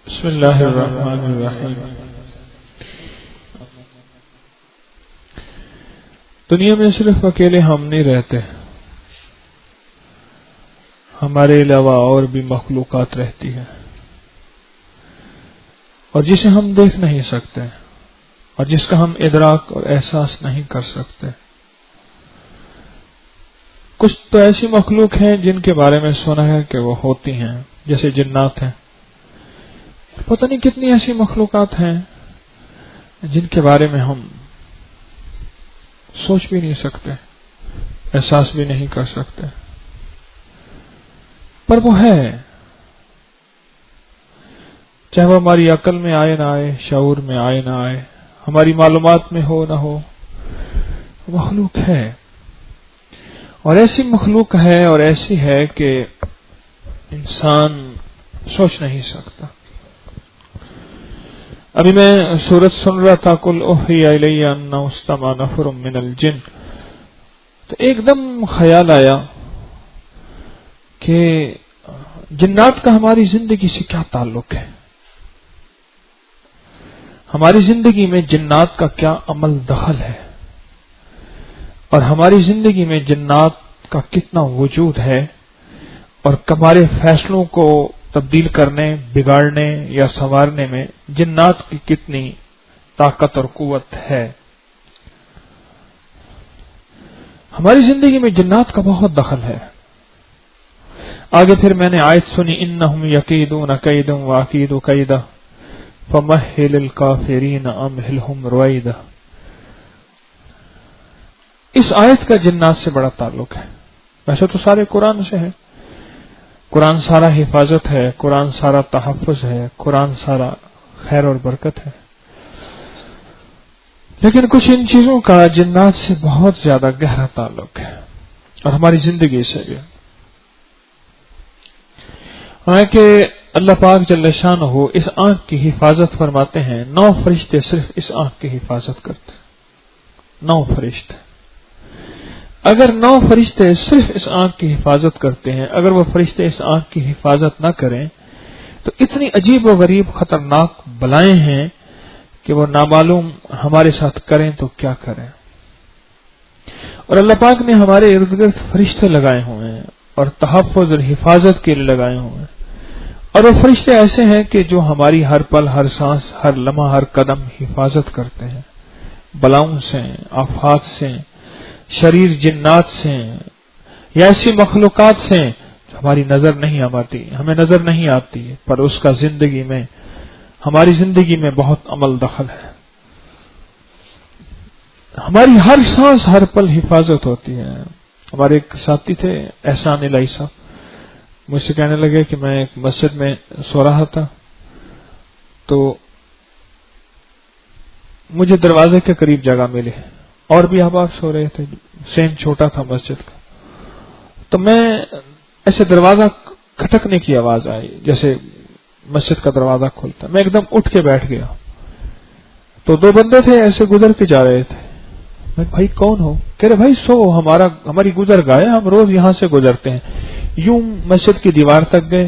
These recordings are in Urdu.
بسم اللہ الرحمن الرحیم۔ دنیا میں صرف اکیلے ہم نہیں رہتے، ہمارے علاوہ اور بھی مخلوقات رہتی ہیں، اور جسے ہم دیکھ نہیں سکتے اور جس کا ہم ادراک اور احساس نہیں کر سکتے۔ کچھ تو ایسی مخلوق ہیں جن کے بارے میں سنا ہے کہ وہ ہوتی ہیں، جیسے جنات ہیں۔ پتہ نہیں کتنی ایسی مخلوقات ہیں جن کے بارے میں ہم سوچ بھی نہیں سکتے، احساس بھی نہیں کر سکتے، پر وہ ہے، چاہے وہ ہماری عقل میں آئے نہ آئے، شعور میں آئے نہ آئے، ہماری معلومات میں ہو نہ ہو، مخلوق ہے، اور ایسی مخلوق ہے اور ایسی ہے کہ انسان سوچ نہیں سکتا۔ ابھی میں سورت سن رہا تھا، قل اوحی الی انہ استمع نفر من الجن، تو ایک دم خیال آیا کہ جنات کا ہماری زندگی سے کیا تعلق ہے، ہماری زندگی میں جنات کا کیا عمل دخل ہے، اور ہماری زندگی میں جنات کا کتنا وجود ہے، اور ہمارے فیصلوں کو تبدیل کرنے، بگاڑنے یا سنوارنے میں جنات کی کتنی طاقت اور قوت ہے۔ ہماری زندگی میں جنات کا بہت دخل ہے۔ آگے پھر میں نے آیت سنی، انہم یکیدون کیدا واکید کیدا فمہل الکافرین امہلہم رویدا۔ اس آیت کا جنات سے بڑا تعلق ہے، ویسے تو سارے قرآن سے ہے، قرآن سارا حفاظت ہے، قرآن سارا تحفظ ہے، قرآن سارا خیر اور برکت ہے، لیکن کچھ ان چیزوں کا جنات سے بہت زیادہ گہرا تعلق ہے، اور ہماری زندگی سے بھی۔ حالانکہ اللہ پاک جل شانہ اس آنکھ کی حفاظت فرماتے ہیں، 9 فرشتے صرف اس آنکھ کی حفاظت کرتے ہیں، 9 فرشتے۔ اگر 9 فرشتے صرف اس آنکھ کی حفاظت کرتے ہیں، اگر وہ فرشتے اس آنکھ کی حفاظت نہ کریں تو اتنی عجیب و غریب خطرناک بلائیں ہیں کہ وہ نامعلوم ہمارے ساتھ کریں تو کیا کریں۔ اور اللہ پاک نے ہمارے ارد گرد فرشتے لگائے ہوئے ہیں اور تحفظ اور حفاظت کے لیے لگائے ہوئے ہیں، اور وہ فرشتے ایسے ہیں کہ جو ہماری ہر پل، ہر سانس، ہر لمحہ، ہر قدم حفاظت کرتے ہیں، بلاؤں سے، آفات سے، شریر جنات سے، یا ایسی مخلوقات سے جو ہماری نظر نہیں آتی، ہمیں نظر نہیں آتی، پر اس کا زندگی میں، ہماری زندگی میں بہت عمل دخل ہے۔ ہماری ہر سانس، ہر پل حفاظت ہوتی ہے۔ ہمارے ایک ساتھی تھے احسان الہی صاحب، مجھ سے کہنے لگے کہ میں ایک مسجد میں سو رہا تھا تو مجھے دروازے کے قریب جگہ ملی، اور بھی احباب سو رہے تھے، سین چھوٹا تھا مسجد کا، تو میں ایسے دروازہ کھٹکنے کی آواز آئی، جیسے مسجد کا دروازہ کھلتا، میں ایک دم اٹھ کے بیٹھ گیا، تو 2 بندے تھے ایسے گزر کے جا رہے تھے۔ میں بھائی کون ہو؟ کہہ رہے بھائی سو، ہماری گزر گئے، ہم روز یہاں سے گزرتے ہیں۔ یوں مسجد کی دیوار تک گئے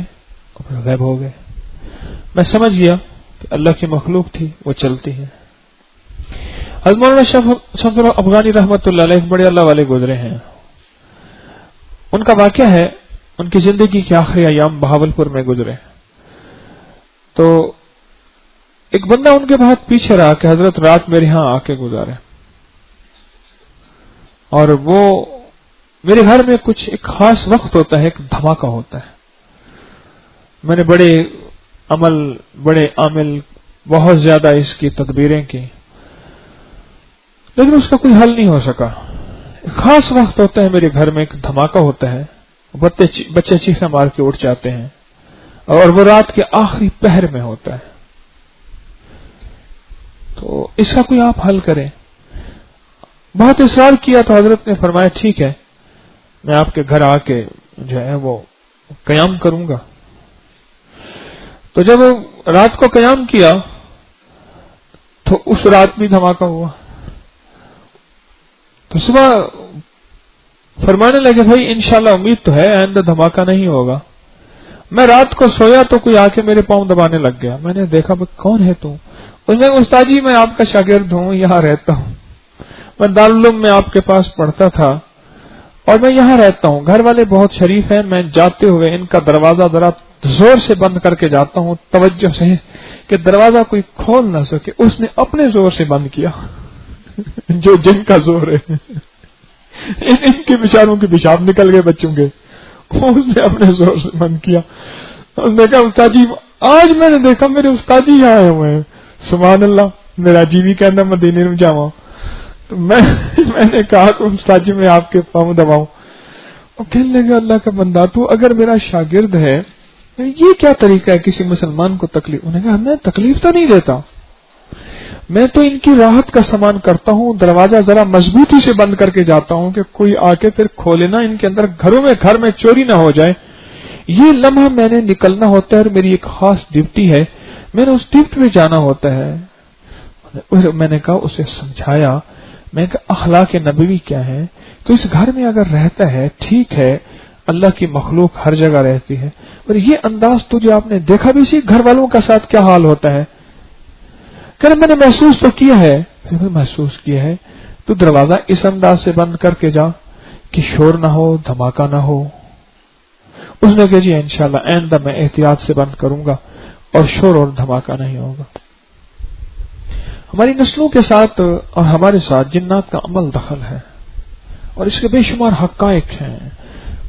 اور غائب ہو گئے۔ میں سمجھ گیا کہ اللہ کی مخلوق تھی، وہ چلتی ہے۔ حضرت مولانا شمس افغانی رحمۃ اللہ علیہ بڑے اللہ والے گزرے ہیں، ان کا واقعہ ہے، ان کی زندگی کے آخری ایام بہاولپور میں گزرے، تو ایک بندہ ان کے بہت پیچھے رہا کہ حضرت رات میرے ہاں آ کے گزارے، اور وہ میرے گھر میں کچھ ایک خاص وقت ہوتا ہے، ایک دھماکہ ہوتا ہے۔ میں نے بڑے عامل بہت زیادہ اس کی تدبیریں کی، لیکن اس کا کوئی حل نہیں ہو سکا۔ ایک خاص وقت ہوتا ہے، میرے گھر میں ایک دھماکہ ہوتا ہے، بچے چیخیں مار کے اٹھ جاتے ہیں، اور وہ رات کے آخری پہر میں ہوتا ہے، تو اس کا کوئی آپ حل کریں۔ بہت اصرار کیا تو حضرت نے فرمایا ٹھیک ہے، میں آپ کے گھر آ کے جو ہے وہ قیام کروں گا۔ تو جب رات کو قیام کیا تو اس رات بھی دھماکہ ہوا، تو صبح فرمانے لگے بھائی انشاءاللہ امید تو ہے آئندہ دھماکہ نہیں ہوگا، میں رات کو سویا تو کوئی آ کے میرے پاؤں دبانے لگ گیا. میں نے دیکھا کون ہے تو؟ اس نے کہا استاد جی میں آپ کا شاگرد ہوں, یہاں رہتا ہوں, میں دارالعلوم میں آپ کے پاس پڑھتا تھا اور میں یہاں رہتا ہوں. گھر والے بہت شریف ہیں, میں جاتے ہوئے ان کا دروازہ ذرا زور سے بند کر کے جاتا ہوں, توجہ سے, کہ دروازہ کوئی کھول نہ سکے. اس نے اپنے زور سے بند کیا جو جن کا زور ہے. ان کے بیچاروں کے پیشاب نکل گئے بچوں کے, اس نے اپنے زور سے بند کیا. اس نے کہا استاد جی آج میں نے دیکھا میرے استاد جی آئے ہوئے ہیں. سبحان اللہ, میرا جی بھی کہنا مدینے میں جاؤں. تو میں نے کہا کہ استاد جی میں آپ کے پاؤں دباؤں. اور کہنے لگا اللہ کا بندہ تو اگر میرا شاگرد ہے یہ کیا طریقہ ہے کسی مسلمان کو تکلیف؟ انہوں نے کہا میں تکلیف تو نہیں دیتا, میں تو ان کی راحت کا سامان کرتا ہوں, دروازہ ذرا مضبوطی سے بند کر کے جاتا ہوں کہ کوئی آ کے پھر کھولے نہ, ان کے اندر گھر میں چوری نہ ہو جائے. یہ لمحہ میں نے نکلنا ہوتا ہے اور میری ایک خاص ڈیوٹی ہے, میں نے اس ڈیوٹی میں جانا ہوتا ہے. میں نے کہا اسے سمجھایا, میں نے کہا اخلاق نبوی کیا ہے, تو اس گھر میں اگر رہتا ہے ٹھیک ہے, اللہ کی مخلوق ہر جگہ رہتی ہے, اور یہ انداز تجھے آپ نے دیکھا بھی سی گھر والوں کا ساتھ کیا حال ہوتا ہے. کہ میں نے محسوس تو کیا ہے. پھر میں محسوس کیا ہے تو دروازہ اس انداز سے بند کر کے جا کہ شور نہ ہو, دھماکہ نہ ہو. اس نے کہا جی انشاءاللہ آئندہ میں احتیاط سے بند کروں گا اور شور اور دھماکہ نہیں ہوگا. ہماری نسلوں کے ساتھ اور ہمارے ساتھ جنات کا عمل دخل ہے, اور اس کے بے شمار حقائق ہیں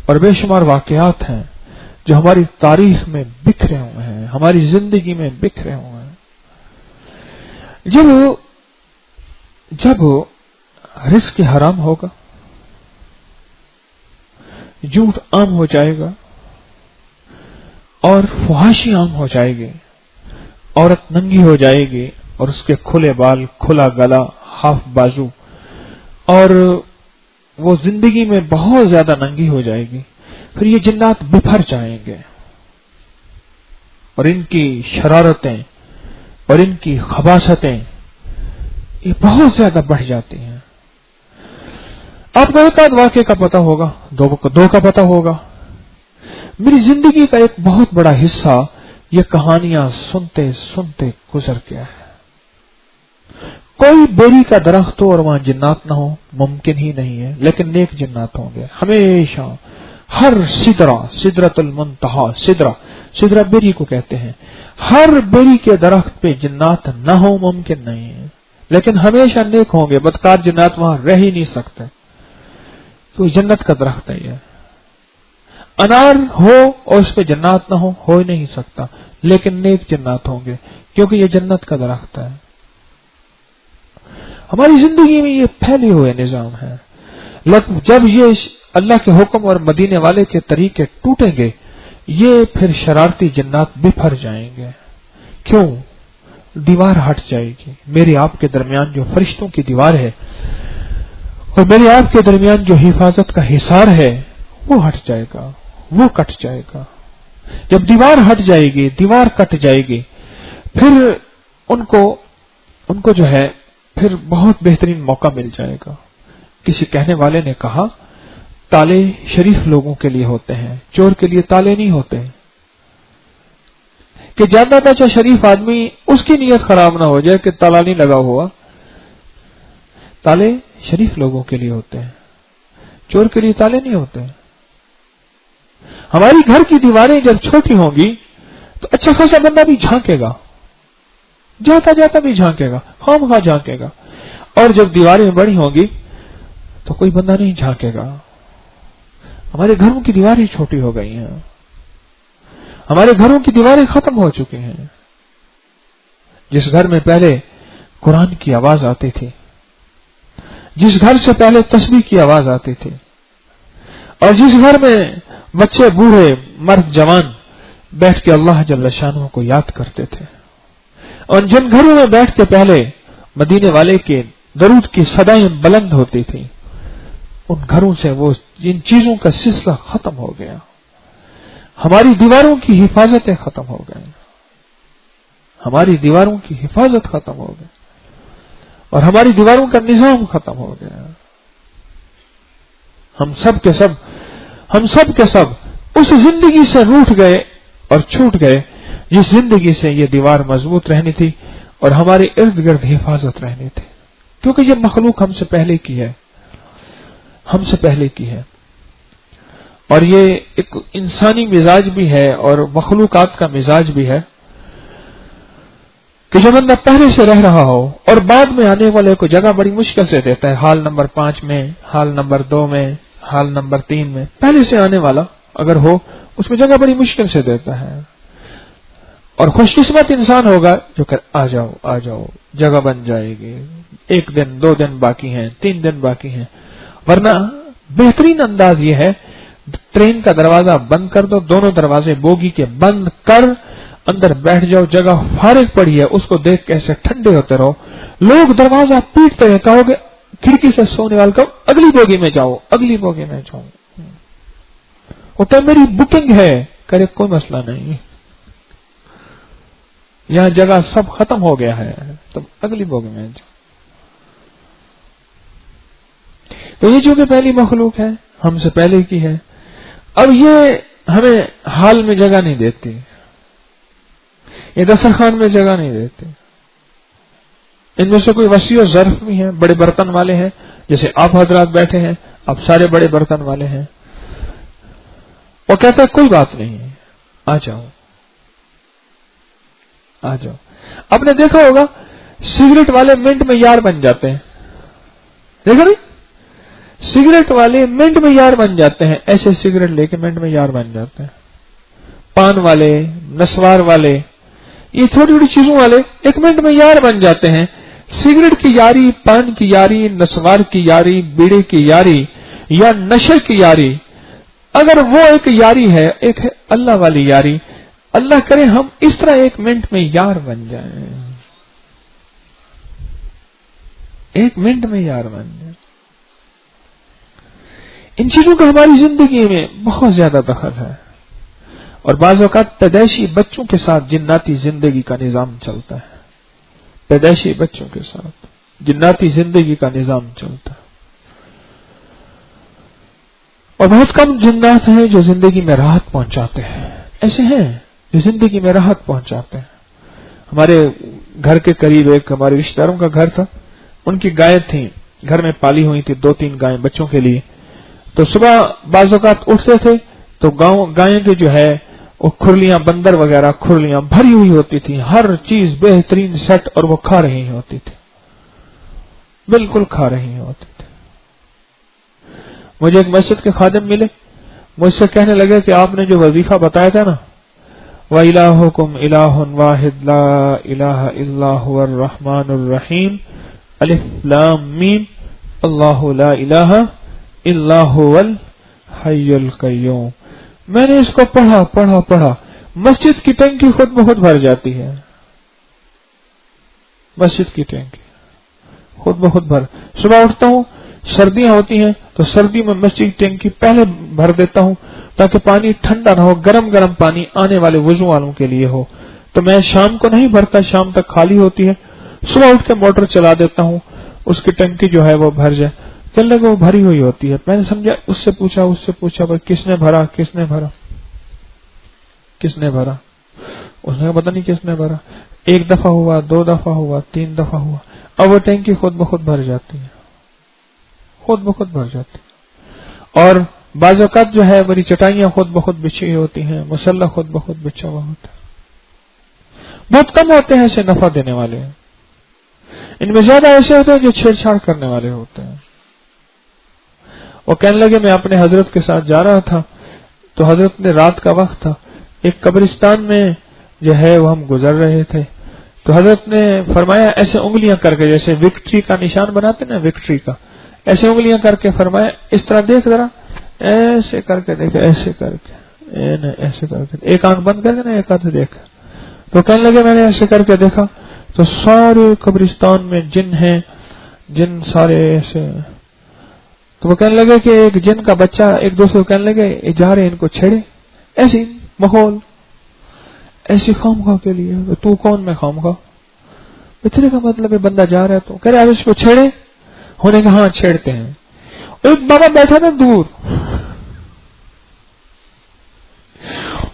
اور بے شمار واقعات ہیں جو ہماری تاریخ میں بکھرے ہوئے ہیں, ہماری زندگی میں بکھرے ہوئے ہیں. جب رزق حرام ہوگا, جھوٹ عام ہو جائے گا اور فحاشی عام ہو جائے گی, عورت ننگی ہو جائے گی اور اس کے کھلے بال, کھلا گلا, ہاف بازو, اور وہ زندگی میں بہت زیادہ ننگی ہو جائے گی, پھر یہ جنات بفر جائیں گے اور ان کی شرارتیں اور ان کی خباثتیں یہ بہت زیادہ بڑھ جاتی ہیں. آپ کو ایک آدھ واقعے کا پتہ ہوگا, دو کا پتہ ہوگا. میری زندگی کا ایک بہت بڑا حصہ یہ کہانیاں سنتے سنتے گزر گیا ہے. کوئی بیری کا درخت ہو اور وہاں جنات نہ ہو ممکن ہی نہیں ہے, لیکن نیک جنات ہوں گے ہمیشہ. ہر سدرۃ المنتہا, سدرہ بیری کو کہتے ہیں, ہر بیری کے درخت پہ جنات نہ ہو ممکن نہیں ہے, لیکن ہمیشہ نیک ہوں گے. بدکار جنات وہاں رہ ہی نہیں سکتے. تو جنت کا درخت ہے یہ. انار ہو اور اس پہ جنات نہ ہو ہی نہیں سکتا, لیکن نیک جنات ہوں گے کیونکہ یہ جنت کا درخت ہے. ہماری زندگی میں یہ پھیلے ہوئے نظام ہے. جب یہ اللہ کے حکم اور مدینے والے کے طریقے ٹوٹیں گے, یہ پھر شرارتی جنات بفر جائیں گے. کیوں؟ دیوار ہٹ جائے گی. میرے آپ کے درمیان جو فرشتوں کی دیوار ہے اور میرے آپ کے درمیان جو حفاظت کا حصار ہے وہ ہٹ جائے گا, وہ کٹ جائے گا. جب دیوار ہٹ جائے گی, دیوار کٹ جائے گی, پھر ان کو جو ہے پھر بہت بہترین موقع مل جائے گا. کسی کہنے والے نے کہا تالے شریف لوگوں کے لیے ہوتے ہیں, چور کے لیے تالے نہیں ہوتے. کہ جانتا تھا چاہے شریف آدمی اس کی نیت خراب نہ ہو جائے کہ تالا نہیں لگا ہوا. تالے شریف لوگوں کے لیے ہوتے ہیں, چور کے لیے تالے نہیں ہوتے. ہماری گھر کی دیواریں جب چھوٹی ہوں گی تو اچھا خاصا بندہ بھی جھانکے گا, جاتا جاتا بھی جھانکے گا, خام خواہ جھانکے گا. اور جب دیواریں بڑی ہوں گی تو کوئی بندہ نہیں جھانکے گا. ہمارے گھروں کی دیواریں چھوٹی ہو گئی ہیں, ہمارے گھروں کی دیواریں ختم ہو چکی ہیں. جس گھر میں پہلے قرآن کی آواز آتی تھی, جس گھر سے پہلے تسبیح کی آواز آتی تھی, اور جس گھر میں بچے بوڑھے مرد جوان بیٹھ کے اللہ جل شانہ کو یاد کرتے تھے, اور جن گھروں میں بیٹھ کے پہلے مدینے والے کے درود کی صدائیں بلند ہوتی تھی, ان گھروں سے وہ ان چیزوں کا سلسلہ ختم ہو گیا. ہماری دیواروں کی حفاظتیں ختم ہو گئی, ہماری دیواروں کی حفاظت ختم ہو گئی, اور ہماری دیواروں کا نظام ختم ہو گیا. ہم سب کے سب اس زندگی سے روٹھ گئے اور چھوٹ گئے جس زندگی سے یہ دیوار مضبوط رہنی تھی اور ہمارے ارد گرد حفاظت رہنی تھی، کیونکہ یہ مخلوق ہم سے پہلے کی ہے، ہم سے پہلے کی ہے، اور یہ ایک انسانی مزاج بھی ہے اور مخلوقات کا مزاج بھی ہے کہ جو بندہ پہلے سے رہ رہا ہو اور بعد میں آنے والے کو جگہ بڑی مشکل سے دیتا ہے، حال نمبر 5 میں، حال نمبر 2 میں، حال نمبر 3 میں، پہلے سے آنے والا اگر ہو اس میں جگہ بڑی مشکل سے دیتا ہے، اور خوش قسمت انسان ہوگا جو کہ آ جاؤ جگہ بن جائے گی، 1 دن 2 دن باقی ہیں، 3 دن باقی ہیں، ورنہ بہترین انداز یہ ہے ٹرین کا دروازہ بند کر دو، دونوں دروازے بوگی کے بند کر اندر بیٹھ جاؤ، جگہ فارغ پڑی ہے، اس کو دیکھ کے ایسے ٹھنڈے ہوتے رہو، لوگ دروازہ پیٹتے ہیں، کہو گے کھڑکی سے سونے والے کو اگلی بوگی میں جاؤ، اگلی بوگی میں جاؤ، وہ کہ میری بکنگ ہے، کرے کوئی مسئلہ نہیں، یہاں جگہ سب ختم ہو گیا ہے، تم اگلی بوگی میں جاؤ۔ تو یہ جو کہ پہلی مخلوق ہے ہم سے پہلے کی ہے، اب یہ ہمیں حال میں جگہ نہیں دیتی، یہ دسترخوان میں جگہ نہیں دیتے، ان میں سے کوئی وسیع و ظرف بھی ہیں، بڑے برتن والے ہیں، جیسے آپ حضرات بیٹھے ہیں، آپ سارے بڑے برتن والے ہیں، وہ کہتا ہے کوئی بات نہیں، آ جاؤ آ جاؤ۔ آپ نے دیکھا ہوگا سگریٹ والے منٹ میں یار بن جاتے ہیں، دیکھا نہیں؟ سگریٹ والے منٹ میں یار بن جاتے ہیں، ایسے سگریٹ لے کے منٹ میں یار بن جاتے ہیں، پان والے، نسوار والے، یہ چھوٹی چھوٹی چیزوں والے ایک منٹ میں یار بن جاتے ہیں۔ سگریٹ کی یاری، پان کی یاری، نسوار کی یاری، بیڑے کی یاری یا نشے کی یاری، اگر وہ ایک یاری ہے، ایک ہے اللہ والی یاری، اللہ کرے ہم اس طرح ایک منٹ میں یار بن جائیں، ایک منٹ میں یار بن جائیں۔ ان چیزوں کا ہماری زندگی میں بہت زیادہ دخل ہے، اور بعض اوقات پیدائشی بچوں کے ساتھ جناتی زندگی کا نظام چلتا ہے، پیدائشی بچوں کے ساتھ جناتی زندگی کا نظام چلتا ہے، اور بہت کم جنات ہیں جو زندگی میں راحت پہنچاتے ہیں، ایسے ہیں جو زندگی میں راحت پہنچاتے ہیں۔ ہمارے گھر کے قریب ایک ہمارے رشتہ داروں کا گھر تھا، ان کی گائیں تھیں، گھر میں پالی ہوئی تھی 2-3 گائیں بچوں کے لیے، تو صبح بعض اوقات اٹھتے تھے تو گائیں کے جو ہے وہ کھرلیاں، بندر وغیرہ کھرلیاں بھری ہوئی ہوتی تھی، ہر چیز بہترین سیٹ، اور وہ کھا رہی ہوتی تھی، بالکل کھا رہی ہوتی تھی۔ مجھے ایک مسجد کے خادم ملے، مجھ سے کہنے لگے کہ آپ نے جو وظیفہ بتایا تھا نا، وَإِلَٰهُكُمْ إِلَٰهٌ وَاحِدٌ لَا إِلَٰهَ إِلَّا هُوَ الرَّحْمَٰنُ الرَّحِيمُ الف لام میم اللہ لا الہ الا هو الحی القیوم۔ میں نے اس کو پڑھا، مسجد کی ٹینکی خود بخود بھر جاتی ہے، مسجد کی ٹینکی خود بخود بھر، صبح اٹھتا ہوں، سردیاں ہوتی ہیں تو سردی میں مسجد کی ٹینکی پہلے بھر دیتا ہوں تاکہ پانی ٹھنڈا نہ ہو، گرم گرم پانی آنے والے وضو والوں کے لیے ہو، تو میں شام کو نہیں بھرتا، شام تک خالی ہوتی ہے، صبح اٹھ کے موٹر چلا دیتا ہوں، اس کی ٹنکی جو ہے وہ بھر جائے، چلنے کو وہ بھری ہوئی ہوتی ہے۔ میں نے سمجھا، اس سے پوچھا بھائی کس نے بھرا، اس نے پتہ نہیں کس نے بھرا، 1 دفعہ ہوا، 2 دفعہ ہوا، 3 دفعہ ہوا، اب وہ ٹینکی خود بخود بھر جاتی ہے، خود بخود بھر جاتی ہے۔ اور بعض اوقات جو ہے میری چٹائیاں خود بخود بچھی ہوتی ہیں، مسلح خود بخود بچھا ہوا ہوتا ہے۔ بہت کم ہوتے ہیں ایسے نفع دینے والے، ان میں زیادہ ایسے ہوتے ہیں جو چھیڑ چھاڑ کرنے والے ہوتے ہیں۔ وہ کہنے لگے میں اپنے حضرت کے ساتھ جا رہا تھا تو حضرت نے، رات کا وقت تھا، ایک قبرستان میں جو ہے وہ ہم گزر رہے تھے، تو حضرت نے فرمایا ایسے انگلیاں کر کے، جیسے وکٹری کا نشان بناتے نا، وکٹری کا، ایسے انگلیاں کر کے فرمایا اس طرح دیکھ ذرا، ایسے کر کے دیکھ، ایسے کر کے، ایسے کر کے، ایک آنکھ بند کر کے نا، ایک ہاتھ دیکھ، تو کہنے لگے میں نے ایسے کر کے دیکھا تو سارے قبرستان میں جن ہیں، جن سارے ایسے، تو وہ کہنے لگے کہ ایک جن کا بچہ ایک دوسرے کو کہنے لگے جا رہے ان کو چھیڑے، ایسی ماحول، ایسی خامخواہ کے لیے، تو کون میں خامخواہ، اتنے کا مطلب ہے بندہ جا رہا ہے تو کہہ رہے اب اس کو چھیڑے، ہونے کا ہاں چھیڑتے ہیں۔ ایک بابا بیٹھا تھا دور،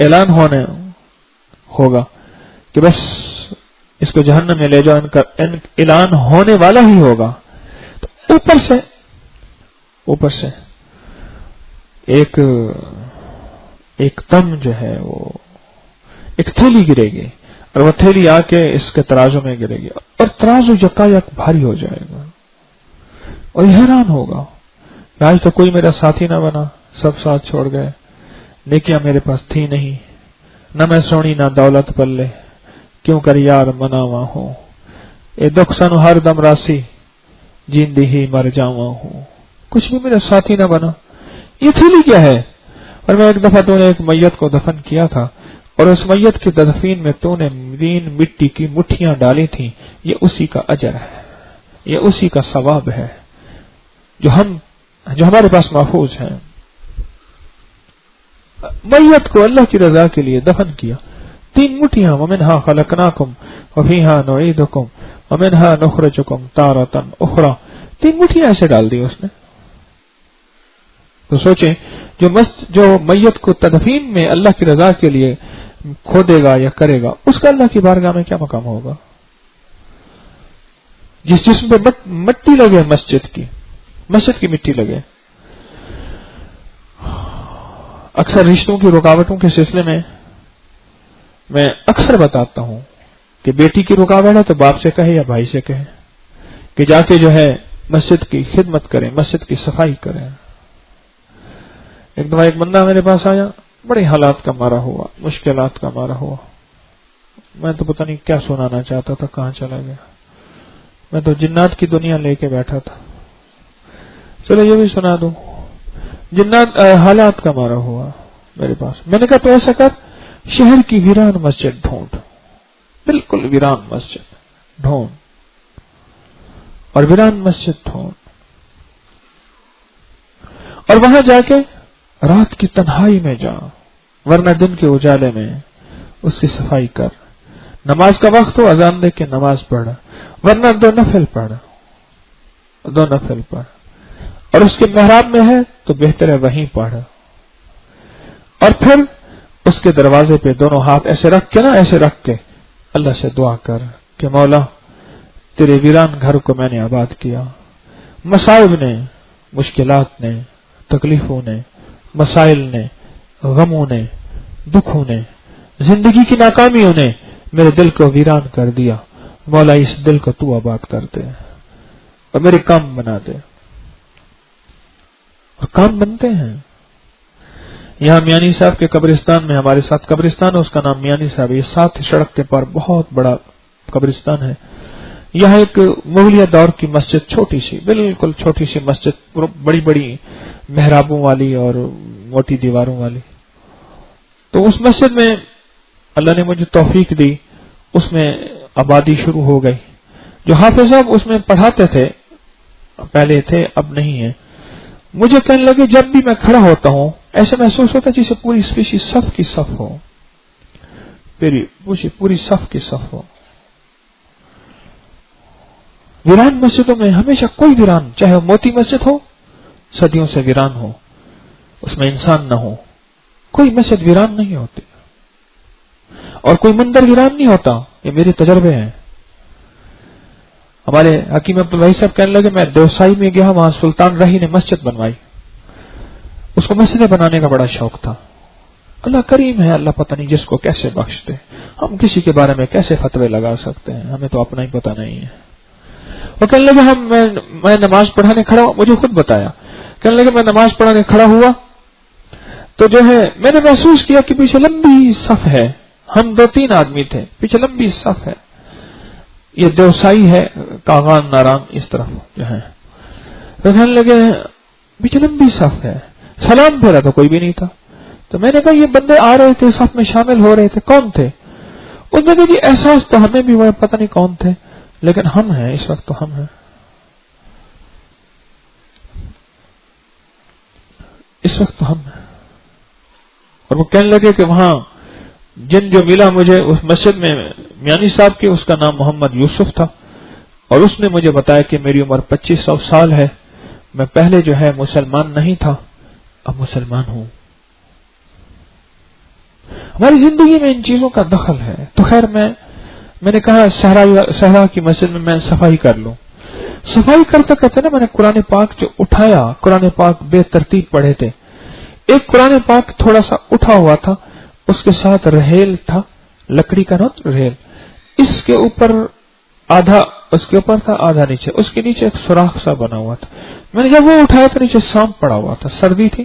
اعلان ہونے ہوگا کہ بس اس کو جہنم میں لے جاؤ، اعلان ہونے والا ہی ہوگا، تو اوپر سے ایک دم جو ہے وہ ایک تھیلی گرے گی، اور وہ تھیلی آ کے اس کے ترازو میں گرے گی، اور ترازو یکایک بھاری ہو جائے گا، اور یہ حیران ہوگا کہ آج تو کوئی میرا ساتھی نہ بنا، سب ساتھ چھوڑ گئے، نیکیاں میرے پاس تھی نہیں، نہ میں سونی نہ دولت پلے، کیوں کر یار مناوا ہوں، اے دکھ سن ہر دم راسی، جیندی ہی مر جاوا ہوں، کچھ بھی میرا ساتھی نہ بنا۔ یہ تھیلی کیا ہے؟ اور میں ایک دفعہ تو نے ایک میت کو دفن کیا تھا، اور اس میت کی تدفین میں تو نے مٹی کی مٹھیاں ڈالی تھیں، یہ اسی کا اجر ہے، یہ اسی کا ثواب ہے جو ہمارے پاس محفوظ ہے۔ میت کو اللہ کی رضا کے لیے دفن کیا، 3 مٹھیاں، ومنہا خلقناکم وفیہا نعیدکم ومنہا نخرجکم تارۃ اخری، 3 مٹھیاں ایسے ڈال دی اس نے۔ تو سوچیں جو میت کو تدفین میں اللہ کی رضا کے لیے کھودے گا یا کرے گا، اس کا اللہ کی بارگاہ میں کیا مقام ہوگا؟ جس جسم پہ مٹی لگے، مسجد کی مٹی لگے۔ اکثر رشتوں کی رکاوٹوں کے سلسلے میں اکثر بتاتا ہوں کہ بیٹی کی رکاوٹ ہے تو باپ سے کہے یا بھائی سے کہے کہ جا کے جو ہے مسجد کی خدمت کریں، مسجد کی صفائی کریں۔ ایک دفعہ ایک بندہ میرے پاس آیا، بڑے حالات کا مارا ہوا، مشکلات کا مارا ہوا، میں تو پتہ نہیں کیا سنانا چاہتا تھا، کہاں چلا گیا، میں تو جنات کی دنیا لے کے بیٹھا تھا، چلو یہ بھی سنا دوں۔ جنات حالات کا مارا ہوا میرے پاس، میں نے کہا تو ایسا کر، شہر کی ویران مسجد ڈھونڈ، بالکل ویران مسجد ڈھونڈ، اور ویران مسجد ڈھونڈ، اور وہاں جا کے رات کی تنہائی میں جا، ورنہ دن کے اجالے میں اس کی صفائی کر، نماز کا وقت ہو اذان دے کے نماز پڑھ، ورنہ 2 نفل پڑھ، اور اس کے محراب میں ہے تو بہتر ہے وہیں پڑھ، اور پھر اس کے دروازے پہ دونوں ہاتھ ایسے رکھ کے اللہ سے دعا کر کہ مولا تیرے ویران گھر کو میں نے آباد کیا، مصائب نے، مشکلات نے، تکلیفوں نے، مسائل نے، غموں نے، دکھوں نے، زندگی کی ناکامیوں نے میرے دل کو ویران کر دیا، مولا اس دل کو تو آباد کر دے اور میرے کام بنا دے۔ اور کام بنتے ہیں۔ یہاں میانی صاحب کے قبرستان میں، ہمارے ساتھ قبرستان ہے، اس کا نام میانی صاحب، یہ ساتھ سڑک کے پر بہت بڑا قبرستان ہے۔ یہاں ایک مغلیہ دور کی مسجد، چھوٹی سی، بالکل چھوٹی سی مسجد، بڑی بڑی محرابوں والی اور موٹی دیواروں والی۔ تو اس مسجد میں اللہ نے مجھے توفیق دی، اس میں آبادی شروع ہو گئی۔ جو حافظ صاحب اس میں پڑھاتے تھے، پہلے تھے اب نہیں ہے، مجھے کہنے لگے جب بھی میں کھڑا ہوتا ہوں ایسے محسوس ہوتا ہے جسے پوری اسپیشی صف کی صف ہو، پوری صف کی صف ہو۔ ویران مسجدوں میں ہمیشہ کوئی ویران، چاہے وہ موتی مسجد ہو، صدیوں سے ویران ہو، اس میں انسان نہ ہو، کوئی مسجد ویران نہیں ہوتی، اور کوئی مندر ویران نہیں ہوتا، یہ میرے تجربے ہیں۔ ہمارے حکیم عبدالبھائی صاحب کہنے لگے میں دیوسائی میں گیا، وہاں سلطان رہی نے مسجد بنوائی، اس کو مسجد بنانے کا بڑا شوق تھا۔ اللہ کریم ہے، اللہ پتہ نہیں جس کو کیسے بخش دے، ہم کسی کے بارے میں کیسے فتوے لگا سکتے ہیں، ہمیں تو اپنا ہی پتہ نہیں ہے۔ وہ کہنے لگے میں نماز پڑھانے کھڑا ہوا، مجھے خود بتایا، کہنے لگے میں نماز پڑھانے کھڑا ہوا تو جو ہے میں نے محسوس کیا کہ پیچھے لمبی صف ہے، ہم 2-3 آدمی تھے، پیچھے لمبی صف ہے، یہ دیوسائی ہے، کاغان ناران اس طرف جو ہے، تو کہنے لگے پیچھے لمبی صف ہے، سلام پھیرا تو کوئی بھی نہیں تھا، تو میں نے کہا یہ بندے آ رہے تھے، صف میں شامل ہو رہے تھے، کون تھے؟ اس نے کہا جی احساس تو ہمیں بھی ہوا، پتہ نہیں کون تھے، لیکن ہم ہیں اس وقت، تو ہم ہیں اس وقت، تو ہم ہیں۔ اور وہ کہنے لگے کہ وہاں جن جو ملا مجھے اس مسجد میں میانی صاحب کے، اس کا نام محمد یوسف تھا، اور اس نے مجھے بتایا کہ میری عمر 2500 سال ہے، میں پہلے جو ہے مسلمان نہیں تھا، اب مسلمان ہوں۔ ہماری زندگی میں ان چیزوں کا دخل ہے. تو خیر میں نے کہا صحرا کی مسجد میں صفائی کر لوں. صفائی کرتے کرتے نا میں نے قرآن پاک جو اٹھایا، قرآن پاک بے ترتیب پڑھے تھے. ایک قرآن پاک تھوڑا سا اٹھا ہوا تھا، اس کے ساتھ رحیل تھا، لکڑی کا نا رحیل، اس کے اوپر آدھا اس کے اوپر تھا، آدھا نیچے، اس کے نیچے ایک سوراخ سا بنا ہوا تھا. میں نے جب وہ اٹھایا تو نیچے سانپ پڑا ہوا تھا، سردی تھی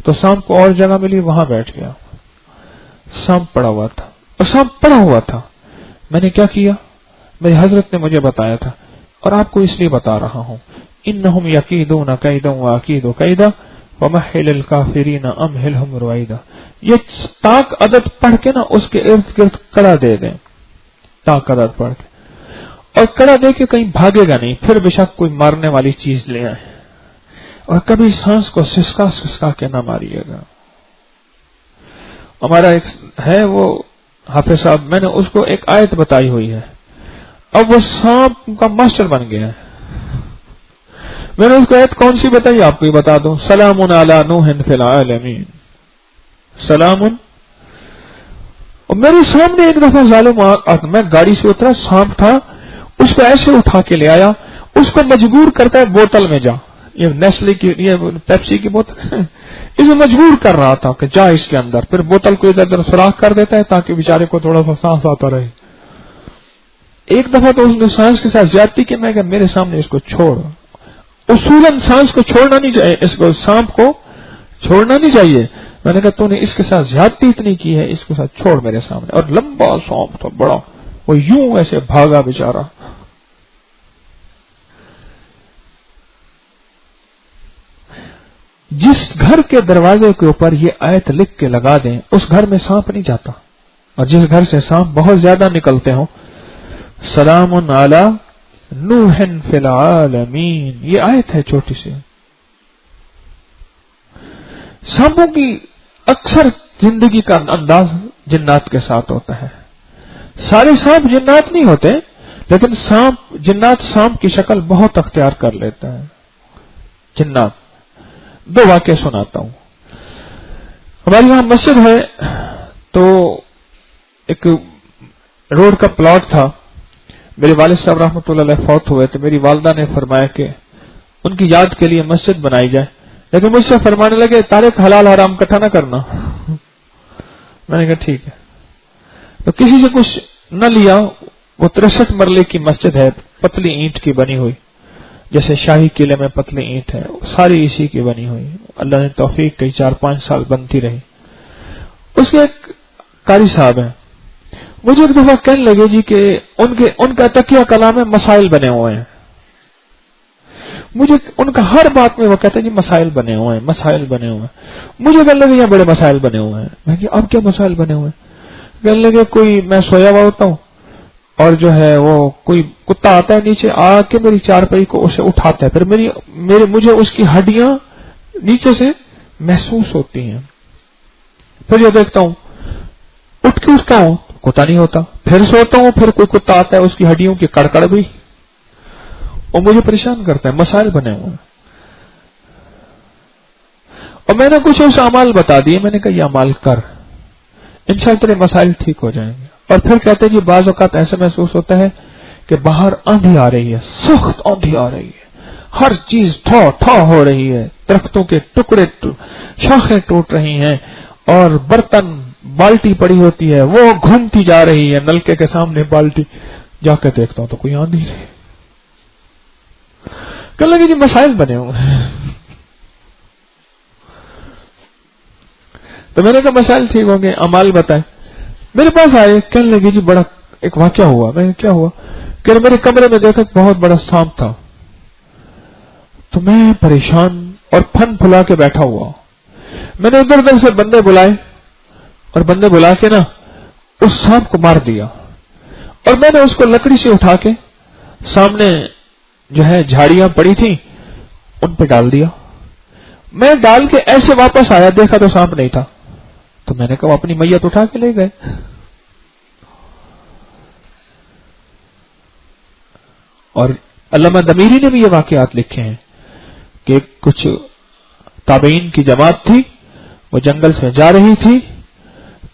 تو سانپ کو اور جگہ ملی، وہاں بیٹھ گیا. سانپ پڑا ہوا تھا اور سانپ پڑا ہوا تھا. میں نے کیا کیا؟ میری حضرت نے مجھے بتایا تھا اور آپ کو اس لیے بتا رہا ہوں. انہم یکیدون کیدا واکید کیدا ومحل الکافرین امہلہم رویدا. یہ تاک عدد پڑھ کے نا اس کے ارد گرد کڑا دے دیں، تاک عدد پڑھ کے، اور کڑا دے کے کہیں بھاگے گا نہیں، پھر بے شک کوئی مارنے والی چیز لے آئے، اور کبھی سانس کو سسکا سسکا کے نہ ماریے گا. ہمارا ایک ہے وہ حافظ صاحب، میں نے اس کو ایک آیت بتائی ہوئی ہے، اب وہ سانپ کا ماسٹر بن گیا ہے. میں نے اس کو آیت کون سی بتائی آپ کو ہی بتا دوں. سلام علی نوح فی العالمین، سلام. اور میرے سامنے ایک دفعہ ظالم، میں گاڑی سے اترا، سانپ تھا، اس کو ایسے اٹھا کے لے آیا، اس کو مجبور کرتا ہے بوتل میں جا، یہ نیسلے کی، یہ پیپسی کی بوتل، اسے مجبور کر رہا تھا کہ جا اس کے اندر، پھر بوتل کو ادھر ادھر سوراخ کر دیتا ہے تاکہ بیچارے کو تھوڑا سا سانس آتا رہے. ایک دفعہ تو اس نے سانس کے ساتھ زیادتی کی، میں کہ میرے سامنے اس کو چھوڑ. اصولاً سانس کو چھوڑنا نہیں چاہیے، اس کو سانپ کو چھوڑنا نہیں چاہیے. میں نے کہا تو نے اس کے ساتھ زیادتی اتنی کی ہے، اس کے ساتھ چھوڑ میرے سامنے. اور لمبا سانپ تھا، بڑا، وہ یوں ایسے بھاگا بیچارہ. جس گھر کے دروازے کے اوپر یہ آیت لکھ کے لگا دیں، اس گھر میں سانپ نہیں جاتا. اور جس گھر سے سانپ بہت زیادہ نکلتے ہوں، سلام علی نوح فی العالمین، یہ آیت ہے چھوٹی سی. سانپوں کی اکثر زندگی کا انداز جنات کے ساتھ ہوتا ہے. سارے سانپ جنات نہیں ہوتے، لیکن جنات سانپ کی شکل بہت اختیار کر لیتا ہے. جنات، دو واقعے سناتا ہوں. ہماری یہاں مسجد ہے تو ایک روڈ کا پلاٹ تھا. میرے والد صاحب رحمۃ اللہ علیہ فوت ہوئے تو میری والدہ نے فرمایا کہ ان کی یاد کے لیے مسجد بنائی جائے، لیکن مجھ سے فرمانے لگے طارق حلال حرام اکٹھا نہ کرنا. میں نے کہا ٹھیک ہے. تو کسی سے کچھ نہ لیا. وہ 63 مرلے کی مسجد ہے، پتلی اینٹ کی بنی ہوئی، جیسے شاہی قلعے میں پتلی اینٹ ہے، ساری اسی کی بنی ہوئی. اللہ نے توفیق کی، 4-5 سال بنتی رہی. اس کے ایک قاری صاحب ہیں، مجھے ایک دفعہ کہنے لگے جی کہ ان کا تکیہ کلام میں مسائل بنے ہوئے ہیں. مجھے ان کا ہر بات میں وہ کہتے ہیں جی مسائل بنے ہوئے ہیں، مسائل بنے ہوئے ہیں. مجھے کہنے لگے یہ بڑے مسائل بنے ہوئے ہیں. میں کہ اب کیا مسائل بنے ہوئے ہیں؟ کہنے لگے کوئی میں سویا ہوا ہوتا ہوں اور جو ہے وہ کوئی کتا آتا ہے نیچے آ کے میری چارپائی کو اسے اٹھاتا ہے، پھر مجھے اس کی ہڈیاں نیچے سے محسوس ہوتی ہیں. پھر جو دیکھتا ہوں اٹھ کے اٹھتا ہوں، کتا نہیں ہوتا. پھر سوتا ہوں، پھر کوئی کتا آتا ہے، اس کی ہڈیوں کی کڑکڑ بھی، اور مجھے پریشان کرتا ہے. مسائل بنے ہوئے ہیں. اور میں نے کچھ اس اعمال بتا دیے. میں نے کہا یہ اعمال کر، انشاءاللہ تیرے مسائل ٹھیک ہو جائیں گے. اور پھر کہتے ہیں جی بعض اوقات ایسے محسوس ہوتا ہے کہ باہر آندھی آ رہی ہے، سخت آندھی آ رہی ہے، ہر چیز ٹھا ہو رہی ہے، درختوں کے ٹکڑے شاخیں ٹوٹ رہی ہیں، اور برتن بالٹی پڑی ہوتی ہے وہ گھومتی جا رہی ہے، نلکے کے سامنے بالٹی. جا کے دیکھتا ہوں تو کوئی آندھی نہیں. کہنے لگے جی مسائل بنے ہوئے ہیں. تو میں نے کہا مسائل ٹھیک ہوں گے، اعمال بتائیں. میرے پاس آئے، کہنے لگے جی بڑا ایک واقعہ ہوا. میں نے کیا ہوا؟ کہ میرے کمرے میں دیکھا بہت بڑا سانپ تھا. تو میں پریشان اور پھن پھلا کے بیٹھا ہوا. میں نے ادھر ادھر سے بندے بلائے اور بندے بلا کے نا اس سانپ کو مار دیا. اور میں نے اس کو لکڑی سے اٹھا کے سامنے جو ہے جھاڑیاں پڑی تھیں ان پہ ڈال دیا. میں ڈال کے ایسے واپس آیا، دیکھا تو سانپ نہیں تھا. تو میں نے کہا اپنی میت اٹھا کے لے گئے. اور علامہ دمیری نے بھی یہ واقعات لکھے ہیں کہ کچھ تابعین کی جماعت تھی، وہ جنگل سے جا رہی تھی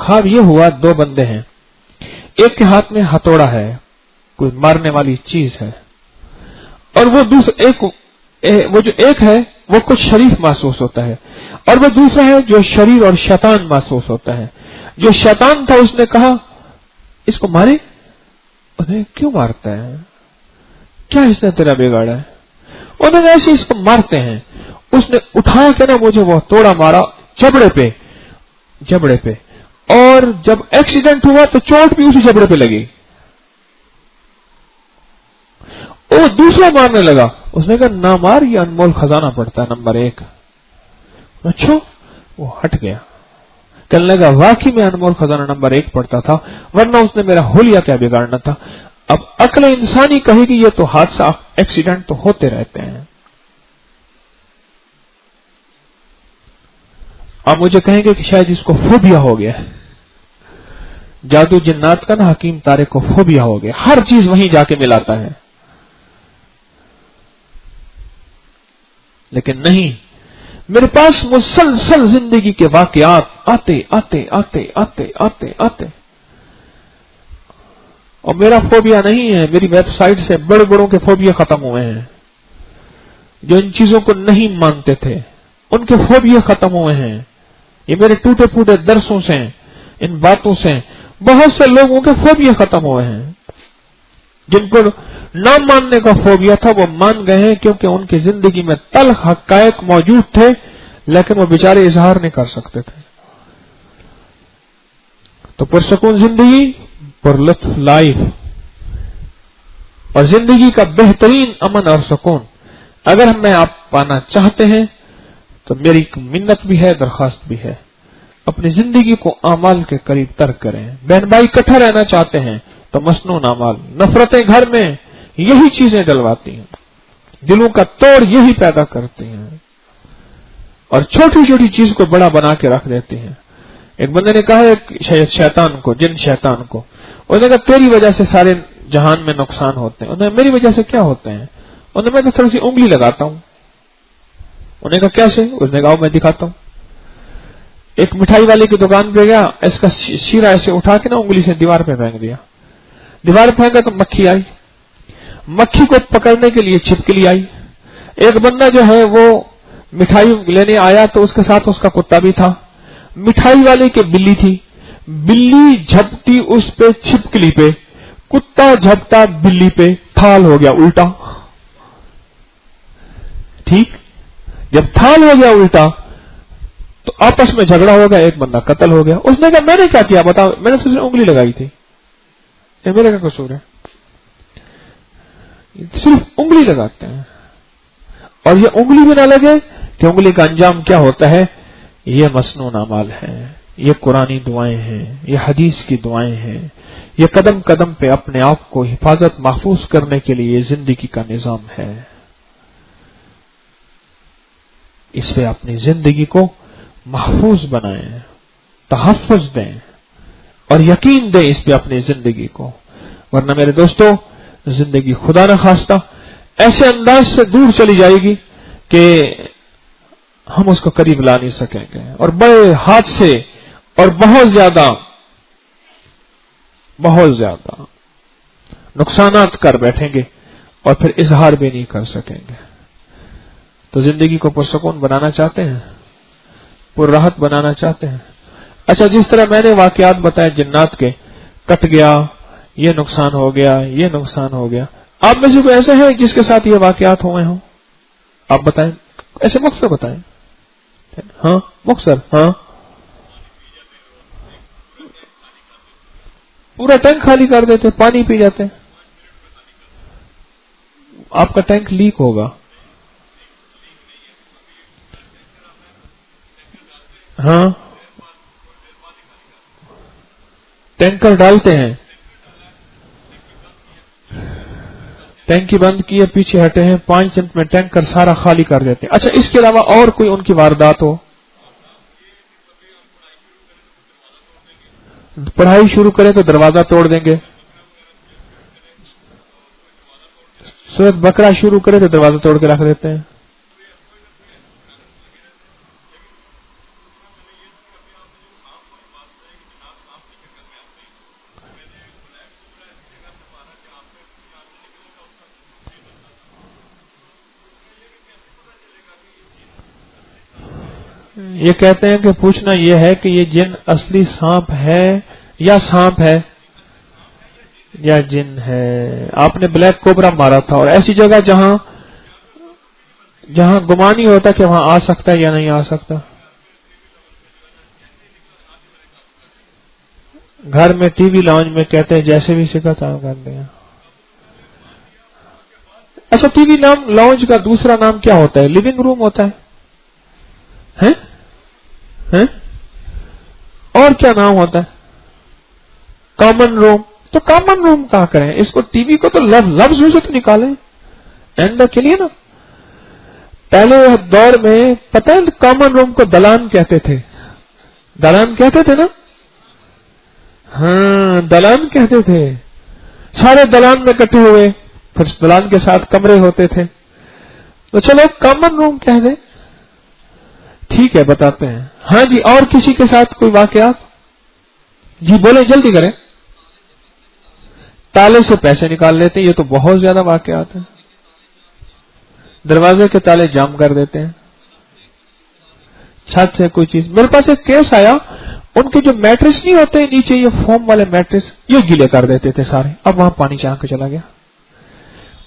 خواب یہ ہوا دو بندے ہیں، ایک کے ہاتھ میں ہتھوڑا ہے، کوئی مارنے والی چیز ہے، اور وہ جو ایک ہے وہ کچھ شریف محسوس ہوتا ہے، اور وہ دوسرا ہے جو شریر اور شیطان محسوس ہوتا ہے۔ جو شیطان تھا اس نے کہا اس کو مارے، انہیں کیوں مارتا ہے، کیا اس نے تیرا بگاڑا ہے؟ انہوں نے ایسے اس کو مارتے ہیں۔ اس نے اٹھا کے نا مجھے وہ توڑا مارا جبڑے پہ، اور جب ایکسیڈنٹ ہوا تو چوٹ بھی اسی جبڑے پہ لگی۔ وہ دوسرا مارنے لگا، اس نے کہا نہ مار، یہ انمول خزانہ پڑتا ہے نمبر 1۔ اچھا، وہ ہٹ گیا، کہنے لگا واقعی میں انمول خزانہ نمبر 1 پڑتا تھا، ورنہ اس نے میرا حلیہ کیا بگاڑنا تھا۔ اب عقل انسانی کہے گی یہ تو حادثہ ایکسیڈنٹ تو ہوتے رہتے ہیں۔ اب مجھے کہیں گے کہ شاید اس کو فوبیا ہو گیا ہے، جادو جنات کا نا حکیم طارق کو فوبیا ہو گیا، ہر چیز وہیں جا کے ملاتا ہے۔ لیکن نہیں، میرے پاس مسلسل زندگی کے واقعات آتے اور میرا فوبیا نہیں ہے، میری ویب سائٹ سے بڑے بڑوں کے فوبیا ختم ہوئے ہیں، جو ان چیزوں کو نہیں مانتے تھے ان کے فوبیا ختم ہوئے ہیں۔ یہ میرے ٹوٹے پھوٹے درسوں سے، ان باتوں سے بہت سے لوگوں کے فوبیا ختم ہوئے ہیں۔ جن کو نہ ماننے کا فوبیا تھا وہ مان گئے ہیں، کیونکہ ان کی زندگی میں تلخ حقائق موجود تھے، لیکن وہ بیچارے اظہار نہیں کر سکتے تھے۔ تو پرسکون زندگی، پر لطف لائف، اور زندگی کا بہترین امن اور سکون اگر ہمیں آپ پانا چاہتے ہیں تو میری منت بھی ہے، درخواست بھی ہے، اپنی زندگی کو اعمال کے قریب تر کریں۔ بہن بھائی اکٹھا رہنا چاہتے ہیں تو مسنون اعمال، نفرتیں گھر میں یہی چیزیں ڈلواتی ہیں، دلوں کا توڑ یہی پیدا کرتی ہیں، اور چھوٹی چھوٹی چیز کو بڑا بنا کے رکھ دیتی ہیں۔ ایک بندے نے کہا شیطان کو، جن شیطان کو، انہوں نے کہا تیری وجہ سے سارے جہان میں نقصان ہوتے ہیں۔ انہوں نے میری وجہ سے کیا ہوتے ہیں؟ انہوں نے میں تو تھوڑی سی انگلی لگاتا ہوں۔ انہوں نے کہا کیسے؟ اس نے کہا میں دکھاتا ہوں۔ ایک مٹھائی والے کی دکان پہ گیا، اس کا شیرہ ایسے اٹھا کے نا انگلی سے دیوار پہ پھینک دیا، دیوار پہ پھینکا تو مکھی آئی، مکھی کو پکڑنے کے لیے چھپکلی آئی۔ ایک بندہ جو ہے وہ مٹھائی لینے آیا تو اس کے ساتھ اس کا کتا بھی تھا، مٹھائی والے کی بلی تھی، بلی جھپٹی اس پہ چھپکلی پہ، کتا جھپٹا بلی پہ، تھال ہو گیا الٹا۔ ٹھیک، جب تھال ہو گیا الٹا تو آپس میں جھگڑا ہو گیا، ایک بندہ قتل ہو گیا۔ اس نے کہا میں نے کیا کیا بتاؤ، میں نے تو صرف انگلی لگائی تھی، یہ میرا کیا قصور ہے؟ صرف انگلی لگاتے ہیں، اور یہ انگلی بھی نہ لگے کہ انگلی کا انجام کیا ہوتا ہے؟ یہ مسنون اعمال ہے، یہ قرآنی دعائیں ہیں، یہ حدیث کی دعائیں ہیں، یہ قدم قدم پہ اپنے آپ کو حفاظت محفوظ کرنے کے لیے یہ زندگی کا نظام ہے۔ اس سے اپنی زندگی کو محفوظ بنائیں، تحفظ دیں اور یقین دیں اس پہ اپنی زندگی کو، ورنہ میرے دوستو زندگی خدا نہ خواستہ ایسے انداز سے دور چلی جائے گی کہ ہم اس کو قریب لا نہیں سکیں گے، اور بڑے حادثے اور بہت زیادہ نقصانات کر بیٹھیں گے اور پھر اظہار بھی نہیں کر سکیں گے۔ تو زندگی کو پرسکون بنانا چاہتے ہیں، پر راحت بنانا چاہتے ہیں؟ اچھا، جس طرح میں نے واقعات بتائے جنات کے، کٹ گیا، یہ نقصان ہو گیا، یہ نقصان ہو گیا، آپ میں سے کوئی ایسا ہے جس کے ساتھ یہ واقعات ہوئے ہوں؟ آپ بتائیں، ایسے مختصر بتائیں۔ ہاں مختصر، ہاں، پورا ٹینک خالی کر دیتے، پانی پی جاتے، آپ کا ٹینک لیک ہوگا۔ ہاں، ٹینکر ڈالتے ہیں، ٹینکی بند کیے، پیچھے ہٹے ہیں، 5 منٹ میں ٹینکر سارا خالی کر دیتے ہیں۔ اچھا، اس کے علاوہ اور کوئی ان کی واردات ہو؟ پڑھائی شروع کریں تو دروازہ توڑ دیں گے، سورۃ بقرہ شروع کریں تو دروازہ توڑ کے رکھ دیتے ہیں۔ یہ کہتے ہیں کہ پوچھنا یہ ہے کہ یہ جن اصلی سانپ ہے یا سانپ ہے یا جن ہے. آپ نے بلیک کوبرا مارا تھا اور ایسی جگہ جہاں گمان ہی ہوتا کہ وہاں آ سکتا ہے یا نہیں آ سکتا. گھر میں ٹی وی لاؤنج میں کہتے ہیں جیسے بھی سکھا تھا کر دیا. اچھا ٹی وی لاؤنج کا دوسرا نام کیا ہوتا ہے؟ لیونگ روم ہوتا ہے. اور کیا نام ہوتا ہے؟ کامن روم. تو کامن روم کہا کریں اس کو؟ ٹی وی کو تو لفظ سے تو نکالیں اینڈ کے لیے نا. پہلے دور میں پتہ ہے کامن روم کو دلان کہتے تھے. دلان کہتے تھے نا. ہاں دلان کہتے تھے. سارے دلان میں اکٹھے ہوئے پھر دلان کے ساتھ کمرے ہوتے تھے. تو چلو کامن روم کہہ دیں. ٹھیک ہے بتاتے ہیں. ہاں جی اور کسی کے ساتھ کوئی واقعات؟ جی بولیں جلدی کریں. تالے سے پیسے نکال لیتے ہیں. یہ تو بہت زیادہ واقعات ہیں. دروازے کے تالے جام کر دیتے ہیں. چھت سے کوئی چیز. میرے پاس ایک کیس آیا ان کے جو میٹرس نہیں ہوتے نیچے یہ فوم والے میٹرس یہ گیلے کر دیتے تھے سارے. اب وہاں پانی چاہ کے چلا گیا.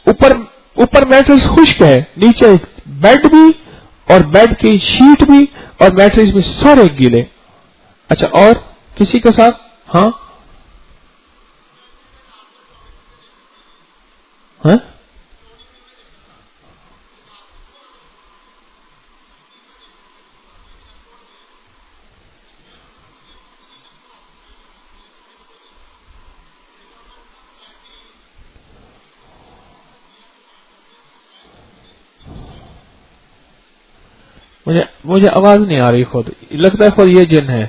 اوپر میٹرس خشک ہے نیچے بیڈ بھی اور بیڈ کی شیٹ بھی اور میٹرس بھی سارے گیلے. اچھا اور کسی کے ساتھ؟ ہاں مجھے آواز نہیں آ رہی. خود لگتا ہے خود یہ جن ہے.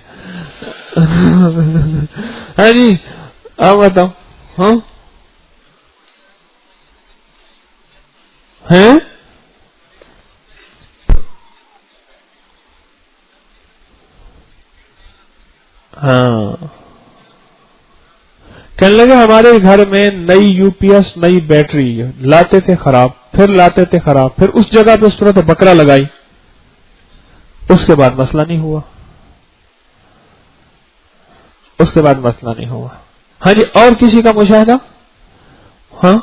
ہاں جی آپ بتاؤ. ہاں ہیں ہاں کہنے لگے ہمارے گھر میں نئی یو پی ایس نئی بیٹری لاتے تھے خراب پھر لاتے تھے خراب پھر اس جگہ پہ صورت بکرا لگائی. اس کے بعد مسئلہ نہیں ہوا. ہاں جی اور کسی کا مشاہدہ؟ ہاں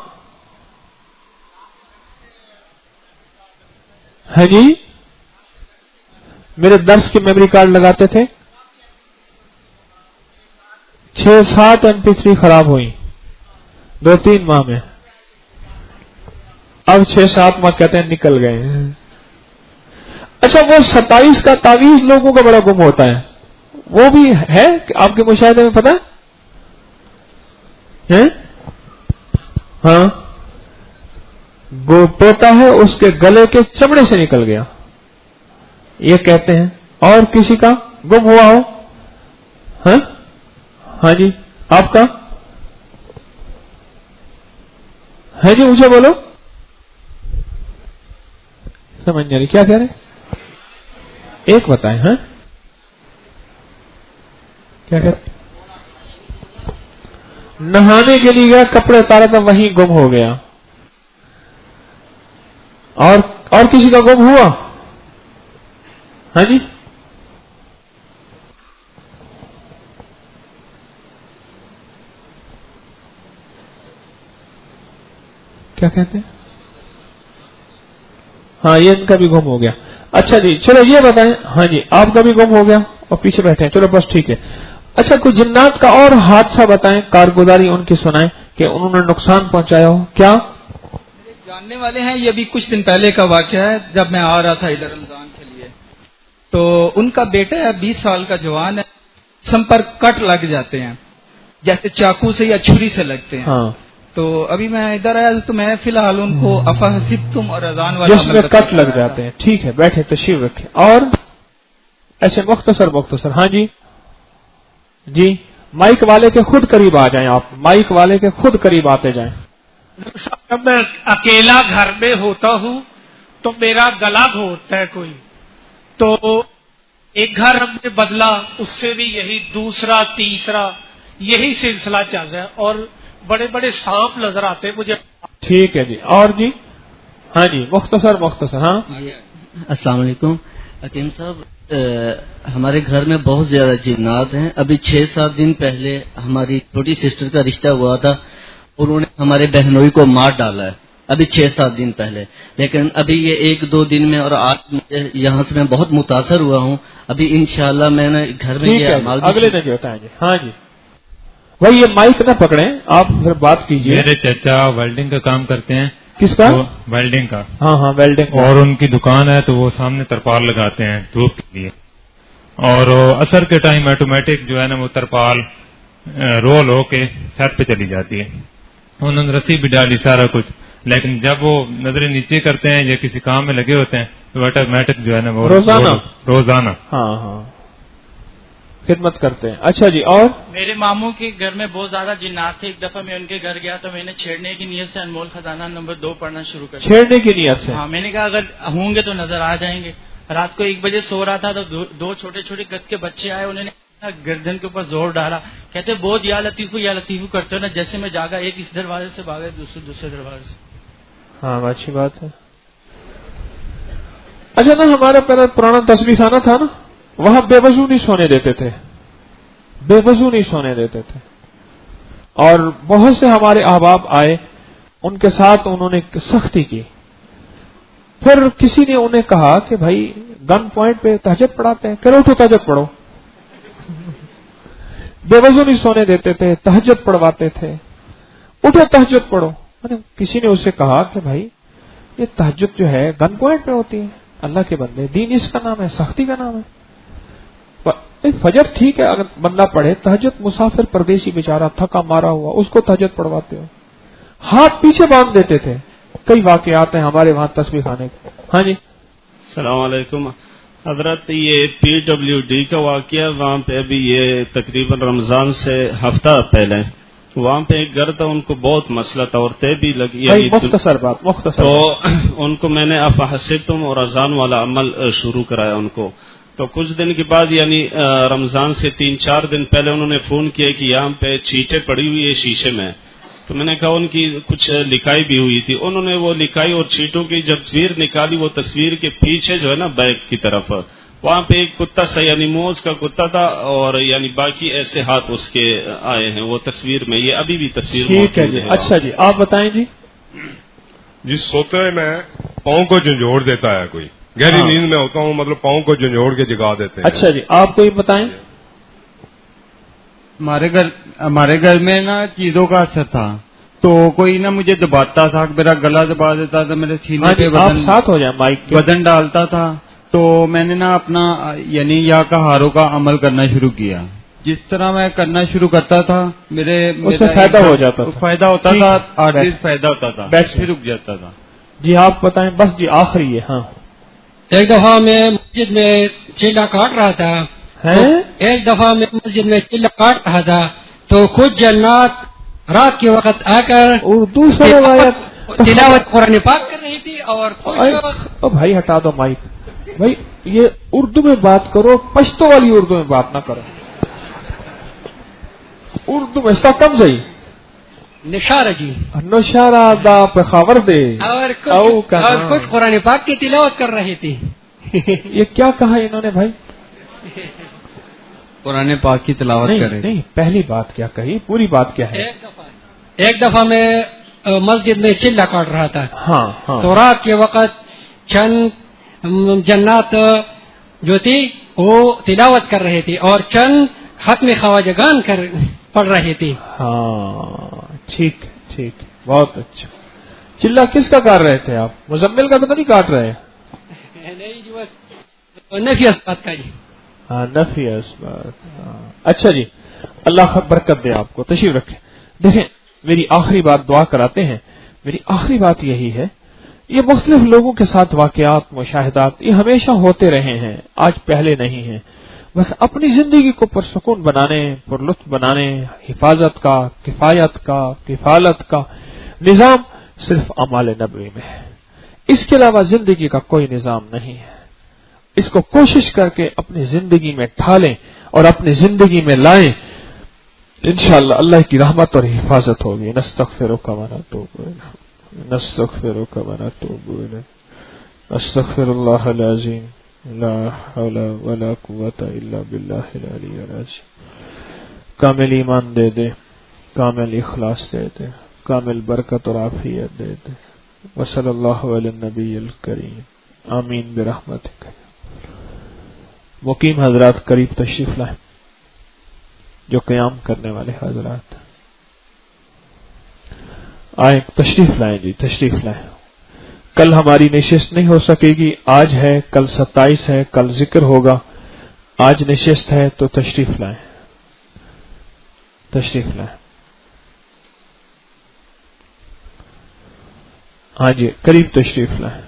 ہے جی میرے درس کی میموری کارڈ لگاتے تھے 6-7 MP3 خراب ہوئی 2-3 ماہ میں. اب 6-7 ماہ کہتے ہیں نکل گئے. اچھا وہ 27 کا تعویذ لوگوں کا بڑا گم ہوتا ہے وہ بھی ہے آپ کے مشاہدے میں پتہ ہے؟ ہاں پوتا ہے اس کے گلے کے چمڑے سے نکل گیا یہ کہتے ہیں. اور کسی کا گم ہوا ہو؟ ہاں جی آپ کا ہے جی مجھے بولو. سمجھ نہیں آ رہی کیا کہہ رہے ایک بتائیں. ہاں کیا کہتے نہانے کے لیے گیا کپڑے اتارا تھا وہیں گم ہو گیا. اور کسی کا گم ہوا؟ ہاں جی کیا کہتے ہیں؟ ہاں یہ ان کا بھی گم ہو گیا. اچھا جی چلو یہ بتائیں. ہاں جی آپ کا بھی گم ہو گیا اور پیچھے بیٹھے ہیں. چلو بس ٹھیک ہے. اچھا کوئی جنات کا اور حادثہ بتائیں کارگزاری ان کی سنائیں کہ انہوں نے نقصان پہنچایا ہو. کیا جاننے والے ہیں؟ یہ بھی کچھ دن پہلے کا واقعہ ہے. جب میں آ رہا تھا ادھر رمضان کے لیے تو ان کا بیٹا ہے 20 سال کا جوان ہے. جسم پر کٹ لگ جاتے ہیں جیسے چاقو سے یا چھری سے لگتے ہیں. ہاں تو ابھی میں ادھر آیا تو میں فی الحال ان کو افحسبتم اور اذان والا جس میں کٹ لگ جاتے ہیں. ٹھیک ہے بیٹھے تشریف رکھیں. اور ایسے مختصر. ہاں جی مائک والے کے خود قریب آ جائیں. آپ مائک والے کے خود قریب آتے جائیں. جب میں اکیلا گھر میں ہوتا ہوں تو میرا گلا گھونٹتا ہے کوئی تو ایک گھر ہم نے بدلا اس سے بھی یہی دوسرا تیسرا یہی سلسلہ چل رہا ہے اور بڑے بڑے سانپ نظر آتے ہیں مجھے. ٹھیک ہے جی. اور جی ہاں جی مختصر. ہاں السلام علیکم حکیم صاحب. ہمارے گھر میں بہت زیادہ جنات ہیں. ابھی 6-7 دن پہلے ہماری چھوٹی سسٹر کا رشتہ ہوا تھا، انہوں نے ہمارے بہنوئی کو مار ڈالا ہے ابھی 6-7 دن پہلے. لیکن ابھی یہ 1-2 دن میں، اور آج یہاں سے میں بہت متاثر ہوا ہوں. ابھی انشاءاللہ میں نے گھر میں یہ اعمال اگلے دن جو بتائیں گے. ہاں جی بھائی یہ مائک نہ پکڑیں، آپ پھر بات کیجیے. میرے چچا ویلڈنگ کا کام کرتے ہیں. کس کا؟ ویلڈنگ کا. ہاں ویلڈنگ. اور ان کی دکان ہے تو وہ سامنے ترپال لگاتے ہیں دھوپ کے لیے، اور عصر کے ٹائم آٹومیٹک جو ہے نا وہ ترپال رول ہو کے چھت پہ چلی جاتی ہے. انہوں نے رسی بھی ڈالی سارا کچھ، لیکن جب وہ نظریں نیچے کرتے ہیں یا کسی کام میں لگے ہوتے ہیں تو آٹومیٹک جو ہے نا وہ روزانہ ہاں خدمت کرتے ہیں. اچھا جی. اور میرے ماموں کے گھر میں بہت زیادہ جنات تھے. ایک دفعہ میں ان کے گھر گیا تو میں نے چھیڑنے کی نیت سے انمول خزانہ نمبر 2 پڑھنا شروع کر دیا. چھیڑنے کی نیت سے؟ ہاں. میں نے کہا اگر ہوں گے تو نظر آ جائیں گے. رات کو 1 بجے سو رہا تھا تو 2 چھوٹے چھوٹے قد کے بچے آئے، انہوں نے گردن کے اوپر زور ڈالا، کہتے بہت یا لطیفو کرتے ہو نا. جیسے میں جاگا، ایک اس دروازے سے بھاگا، دوسرے دروازے سے. ہاں اچھی بات ہے. اچھا نا ہمارا پہلا پرانا تصویر خانہ تھا نا، وہاں بے وضو نہیں سونے دیتے تھے، بے وضو نہیں سونے دیتے تھے. اور بہت سے ہمارے احباب آئے، ان کے ساتھ انہوں نے سختی کی. پھر کسی نے انہیں کہا کہ بھائی گن پوائنٹ پہ تہجد پڑھاتے ہیں، کہ اٹھو تہجد پڑھو. بے وضو نہیں سونے دیتے تھے، تہجد پڑھواتے تھے، اٹھو تہجد پڑھو. کسی نے اسے کہا کہ بھائی یہ تہجد جو ہے گن پوائنٹ پہ ہوتی ہے. اللہ کے بندے، دین اس کا نام ہے، سختی کا نام ہے. فجر ٹھیک ہے اگر بندہ پڑھے، تہجد مسافر پردیسی بیچارہ تھکا مارا ہوا، اس کو تہجد پڑھواتے ہو. ہاتھ پیچھے باندھ دیتے تھے. کئی واقعات ہیں ہمارے وہاں تصویر خانے کے. ہاں جی. السلام علیکم حضرت. یہ PWD کا واقعہ، وہاں پہ ابھی یہ تقریباً رمضان سے ہفتہ پہلے وہاں پہ ایک گھر تھا، ان کو بہت مسئلہ تھا اور طے بھی لگی. مختصر بات تو ان کو میں نے افحسبتم اور اذان والا عمل شروع کرایا ان کو. تو کچھ دن کے بعد یعنی رمضان سے 3-4 دن پہلے انہوں نے فون کیا کہ یہاں پہ چیٹیں پڑی ہوئی ہے شیشے میں. تو میں نے کہا ان کی کچھ لکھائی بھی ہوئی تھی. انہوں نے وہ لکھائی اور چیٹوں کی جب تصویر نکالی، وہ تصویر کے پیچھے جو ہے نا بیک کی طرف وہاں پہ ایک کتا سا یعنی موز کا کتا تھا، اور یعنی باقی ایسے ہاتھ اس کے آئے ہیں وہ تصویر میں. یہ ابھی بھی تصویر ٹھیک ہے جی. اچھا جی آپ بتائیں جی. جس سوتے میں پاؤں کو جھنجھوڑ دیتا ہے کوئی، گہری نیند میں ہوتا ہوں، مطلب پاؤں کو جھنجھوڑ کے جگا دیتے ہیں. اچھا جی آپ کوئی بتائیں. ہمارے گھر میں نا چیزوں کا اثر تھا، تو کوئی نا مجھے دباتا تھا، میرا گلا دبا دیتا تھا، میرے سینے پہ ساتھ ہو جائے مائک وزن ڈالتا تھا. تو میں نے نا اپنا یعنی یا کہاروں کا عمل کرنا شروع کیا. جس طرح میں کرنا شروع کرتا تھا میرے فائدہ ہو جاتا تھا، فائدہ ہوتا تھا، آرٹسٹ فائدہ ہوتا تھا، پھر رک جاتا تھا. جی آپ بتائیں. بس جی آخری ہے. ہاں ایک دفعہ میں مسجد میں چیلا کاٹ رہا تھا، تو کچھ جنات رات کے وقت آ کر اردو سے تلاوت قرآن پاک کر رہی تھی. اور بھائی ہٹا دو مائک. بھائی یہ اردو میں بات کرو، پشتو والی اردو میں بات نہ کرو. اردو میں اس کا کم جائی نشارہ جی نشارہ دا پخاور دے اور کچھ قرآن پاک کی تلاوت کر رہی تھی. یہ کیا کہا انہوں نے بھائی؟ قرآن پاک کی تلاوت کر رہی. نہیں پہلی بات کیا کہی، پوری بات کیا ہے؟ ایک دفعہ میں مسجد میں چلا کاٹ رہا تھا. ہاں تو رات کے وقت چند جنات جو تھی وہ تلاوت کر رہی تھی اور چند ختم خواجگان پڑھ رہی تھی. ہاں ٹھیک ٹھیک، بہت اچھا. چلا کس کا کاٹ رہے تھے آپ؟ مزمل کا تو نہیں کاٹ رہے؟ نہیں جی، بس نفی اسبات کا جی. ہاں نفی اسبات. اچھا جی اللہ برکت دے آپ کو. تشریف رکھیں. دیکھیں میری آخری بات دعا کراتے ہیں. میری آخری بات یہی ہے، یہ مختلف لوگوں کے ساتھ واقعات مشاہدات یہ ہمیشہ ہوتے رہے ہیں، آج پہلے نہیں ہیں. بس اپنی زندگی کو پرسکون بنانے، پر لطف بنانے، حفاظت کا، کفایت کا، کفالت کا نظام صرف اعمال نبوی میں ہے. اس کے علاوہ زندگی کا کوئی نظام نہیں ہے. اس کو کوشش کر کے اپنی زندگی میں ڈھالیں اور اپنی زندگی میں لائیں. انشاءاللہ اللہ کی رحمت اور حفاظت ہوگی. نستغفرک و نتوب الیک، نستغفرک و نتوب الیک، استغفر اللہ العظیم. لا حول ولا قوة الا باللہ العلی العظیم. کامل ایمان دے دے، کامل اخلاص دے دے، کامل برکت اور عافیت دے دے. وصلی اللہ علی النبی الکریم. آمین برحمتک. مقیم حضرات قریب تشریف لائیں، جو قیام کرنے والے حضرات آئیں، تشریف لائیں جی، تشریف لائیں. کل ہماری نشست نہیں ہو سکے گی، آج ہے، کل 27 ہے، کل ذکر ہوگا. آج نشست ہے تو تشریف لائیں، تشریف لائیں. ہاں جی، قریب تشریف لائیں.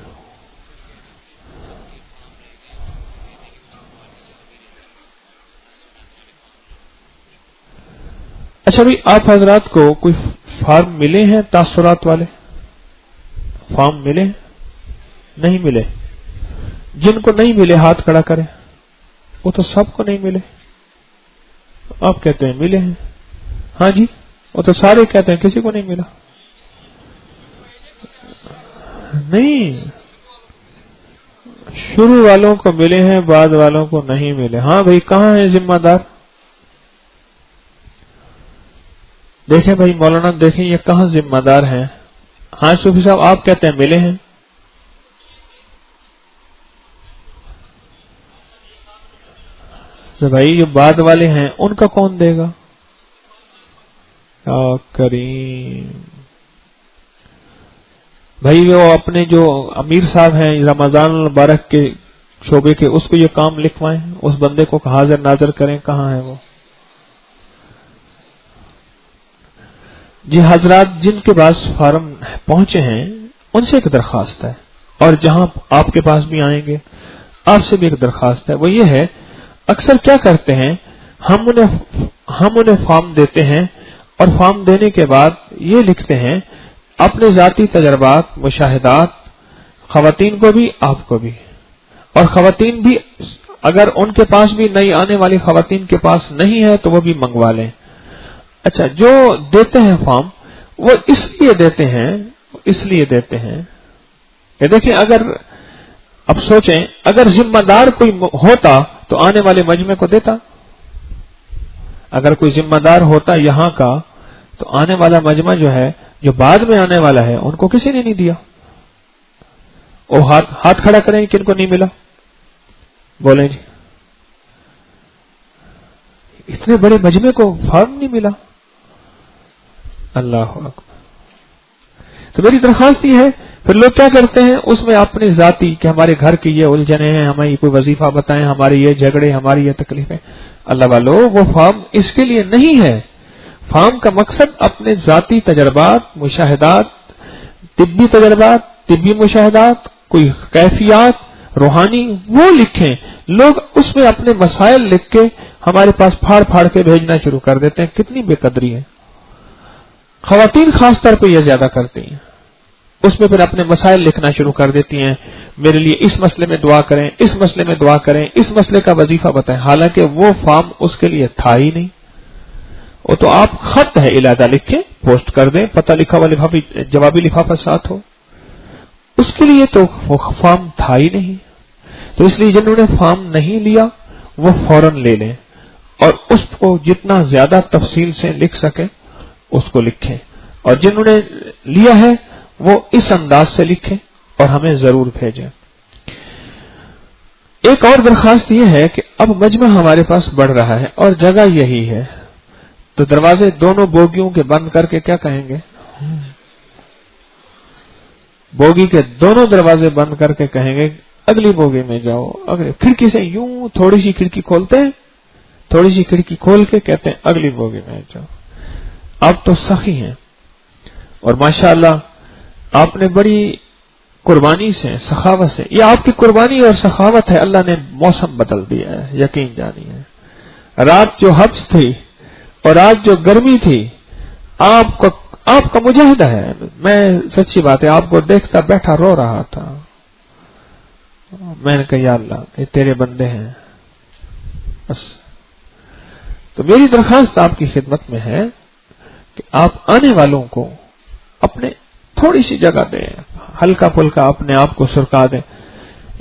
اچھا بھائی، آپ حضرات کو کوئی فارم ملے ہیں تاثرات والے؟ فارم ملے؟ نہیں ملے؟ جن کو نہیں ملے ہاتھ کھڑا کریں. وہ تو سب کو نہیں ملے. آپ کہتے ہیں ملے ہیں. ہاں جی، وہ تو سارے کہتے ہیں کسی کو نہیں ملا. نہیں، شروع والوں کو ملے ہیں، بعد والوں کو نہیں ملے. ہاں بھائی، کہاں ہے ذمہ دار؟ دیکھیں بھائی مولانا، دیکھیں یہ کہاں ذمہ دار ہیں. ہاں صوفی صاحب، آپ کہتے ہیں ملے ہیں. تو بھائی جو بعد والے ہیں ان کا کون دے گا؟ یا کریم بھائی، وہ اپنے جو امیر صاحب ہیں رمضان المبارک کے شعبے کے، اس کو یہ کام لکھوائیں، اس بندے کو حاضر ناظر کریں. کہاں ہے وہ؟ جی حضرات، جن کے پاس فارم پہنچے ہیں ان سے ایک درخواست ہے، اور جہاں آپ کے پاس بھی آئیں گے آپ سے بھی ایک درخواست ہے. وہ یہ ہے، اکثر کیا کرتے ہیں، ہم انہیں فارم دیتے ہیں، اور فارم دینے کے بعد یہ لکھتے ہیں اپنے ذاتی تجربات، مشاہدات، خواتین کو بھی آپ کو بھی، اور خواتین بھی اگر ان کے پاس بھی نئی آنے والی خواتین کے پاس نہیں ہے تو وہ بھی منگوا لیں. اچھا، جو دیتے ہیں فارم وہ اس لیے دیتے ہیں کہ دیکھیں، اگر اب سوچیں اگر ذمہ دار کوئی ہوتا تو آنے والے مجمع کو دیتا. اگر کوئی ذمہ دار ہوتا یہاں کا تو آنے والا مجمع جو ہے، جو بعد میں آنے والا ہے، ان کو کسی نے نہیں دیا. وہ ہاتھ کھڑا کریں کن کو نہیں ملا؟ بولیں جی. اتنے بڑے مجمع کو فارم نہیں ملا. اللہ اکبر. تو میری درخواست یہ ہے، پھر لوگ کیا کرتے ہیں اس میں اپنے ذاتی کہ ہمارے گھر کی یہ الجھنیں ہیں، ہمیں کوئی وظیفہ بتائیں، ہمارے یہ جھگڑے، ہماری یہ تکلیفیں. اللہ والو، وہ فارم اس کے لیے نہیں ہے. فارم کا مقصد اپنے ذاتی تجربات، مشاہدات، طبی تجربات، طبی مشاہدات، کوئی کیفیات روحانی، وہ لکھیں. لوگ اس میں اپنے مسائل لکھ کے ہمارے پاس پھاڑ پھاڑ کے بھیجنا شروع کر دیتے ہیں. کتنی بے قدری ہے. خواتین خاص طور پہ یہ زیادہ کرتی ہیں. اس میں پھر اپنے مسائل لکھنا شروع کر دیتی ہیں، میرے لیے اس مسئلے میں دعا کریں، اس مسئلے میں دعا کریں، اس مسئلے کا وظیفہ بتائیں. حالانکہ وہ فارم اس کے لیے تھا ہی نہیں. وہ تو آپ خط ہے علیحدہ لکھیں، پوسٹ کر دیں، پتہ لکھا ہوا لفافہ، جوابی لفافہ ساتھ ہو. اس کے لیے تو وہ فارم تھا ہی نہیں. تو اس لیے جنہوں نے فارم نہیں لیا وہ فوراً لے لیں، اور اس کو جتنا زیادہ تفصیل سے لکھ سکیں اس کو لکھیں. اور جنہوں نے لیا ہے وہ اس انداز سے لکھیں اور ہمیں ضرور بھیجیں. ایک اور درخواست یہ ہے کہ اب مجمع ہمارے پاس بڑھ رہا ہے اور جگہ یہی ہے، تو دروازے دونوں بوگیوں کے بند کر کے کیا کہیں گے؟ بوگی کے دونوں دروازے بند کر کے کہیں گے اگلی بوگی میں جاؤ. اگلی کھڑکی سے یوں تھوڑی سی کھڑکی کھولتے ہیں، تھوڑی سی کھڑکی کھول کے کہتے ہیں اگلی بوگی میں جاؤ. آپ تو سخی ہیں، اور ماشاءاللہ آپ نے بڑی قربانی سے، سخاوت سے، یہ آپ کی قربانی اور سخاوت ہے. اللہ نے موسم بدل دیا ہے، یقین جانیے. رات جو حبس تھی اور آج جو گرمی تھی، آپ کا مجاہدہ ہے. میں سچی بات ہے، آپ کو دیکھتا بیٹھا رو رہا تھا. میں نے کہا یا اللہ، یہ تیرے بندے ہیں بس. تو میری درخواست آپ کی خدمت میں ہے کہ آپ آنے والوں کو اپنے تھوڑی سی جگہ دیں، ہلکا پھلکا اپنے آپ کو سرکا دیں.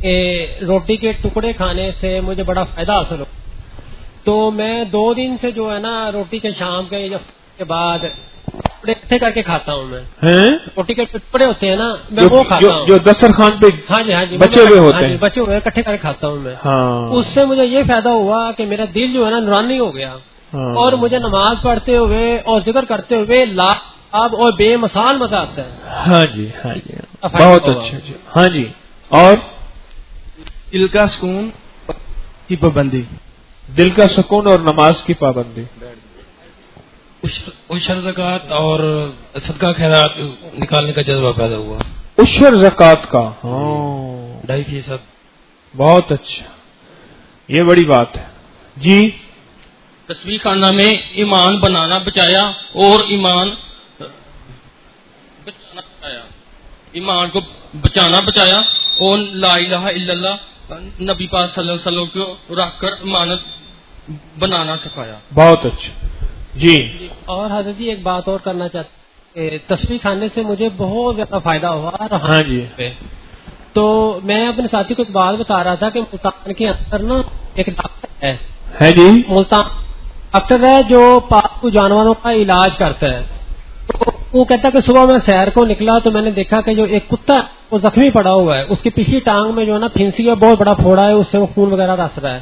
کہ روٹی کے ٹکڑے کھانے سے مجھے بڑا فائدہ حاصل ہو، تو میں 2 دن سے جو ہے نا روٹی کے شام کے بعد ٹکڑے اکٹھے کر کے کھاتا ہوں میں. روٹی کے ٹکڑے ہوتے ہیں نا، میں وہ کھاتا ہوں جو دسترخوان پہ ہاں جی بچے ہوئے ہوتے ہیں، بچے ہوئے اکٹھے کر کے کھاتا ہوں میں. اس سے مجھے یہ فائدہ ہوا کہ میرا دل جو ہے نا نورانی ہو گیا، اور مجھے نماز پڑھتے ہوئے اور ذکر کرتے ہوئے لاب اور بے مثال مزہ آتا ہے. ہاں جی بہت اچھا جی. ہاں جی. اور دل کا سکون کی پابندی، دل کا سکون اور نماز کی پابندی، عشر زکوٰۃ اور صدقہ خیرات نکالنے کا جذبہ پیدا ہوا. عشر زکوٰۃ کا 2.5%. بہت اچھا، یہ بڑی بات ہے جی. تصویر خانہ میں ایمان بنانا بچایا اور ایمان کو بچانا بچایا، اور لا الہ الا اللہ نبی پاک صلی اللہ علیہ وسلم کو رکھ کر امانت بنانا سکھایا. بہت اچھا جی. اور حضرت جی ایک بات اور کرنا چاہتا ہوں کہ تصویر خانے سے مجھے بہت زیادہ فائدہ ہوا. ہاں جی. تو میں اپنے ساتھی کو ایک بات بتا رہا تھا کہ ملتان کے اندر نا ایک ڈاکٹر ہے جی، ملتان ڈاکٹر ہے جو پالتو جانوروں کا علاج کرتا ہے. تو وہ کہتا ہے کہ صبح میں سیر کو نکلا تو میں نے دیکھا کہ جو ایک کتا وہ زخمی پڑا ہوا ہے، اس کی پچھلی ٹانگ میں جو ہے نا پھنسی ہے، بہت بڑا پھوڑا ہے، اس سے وہ خون وغیرہ رس رہا ہے.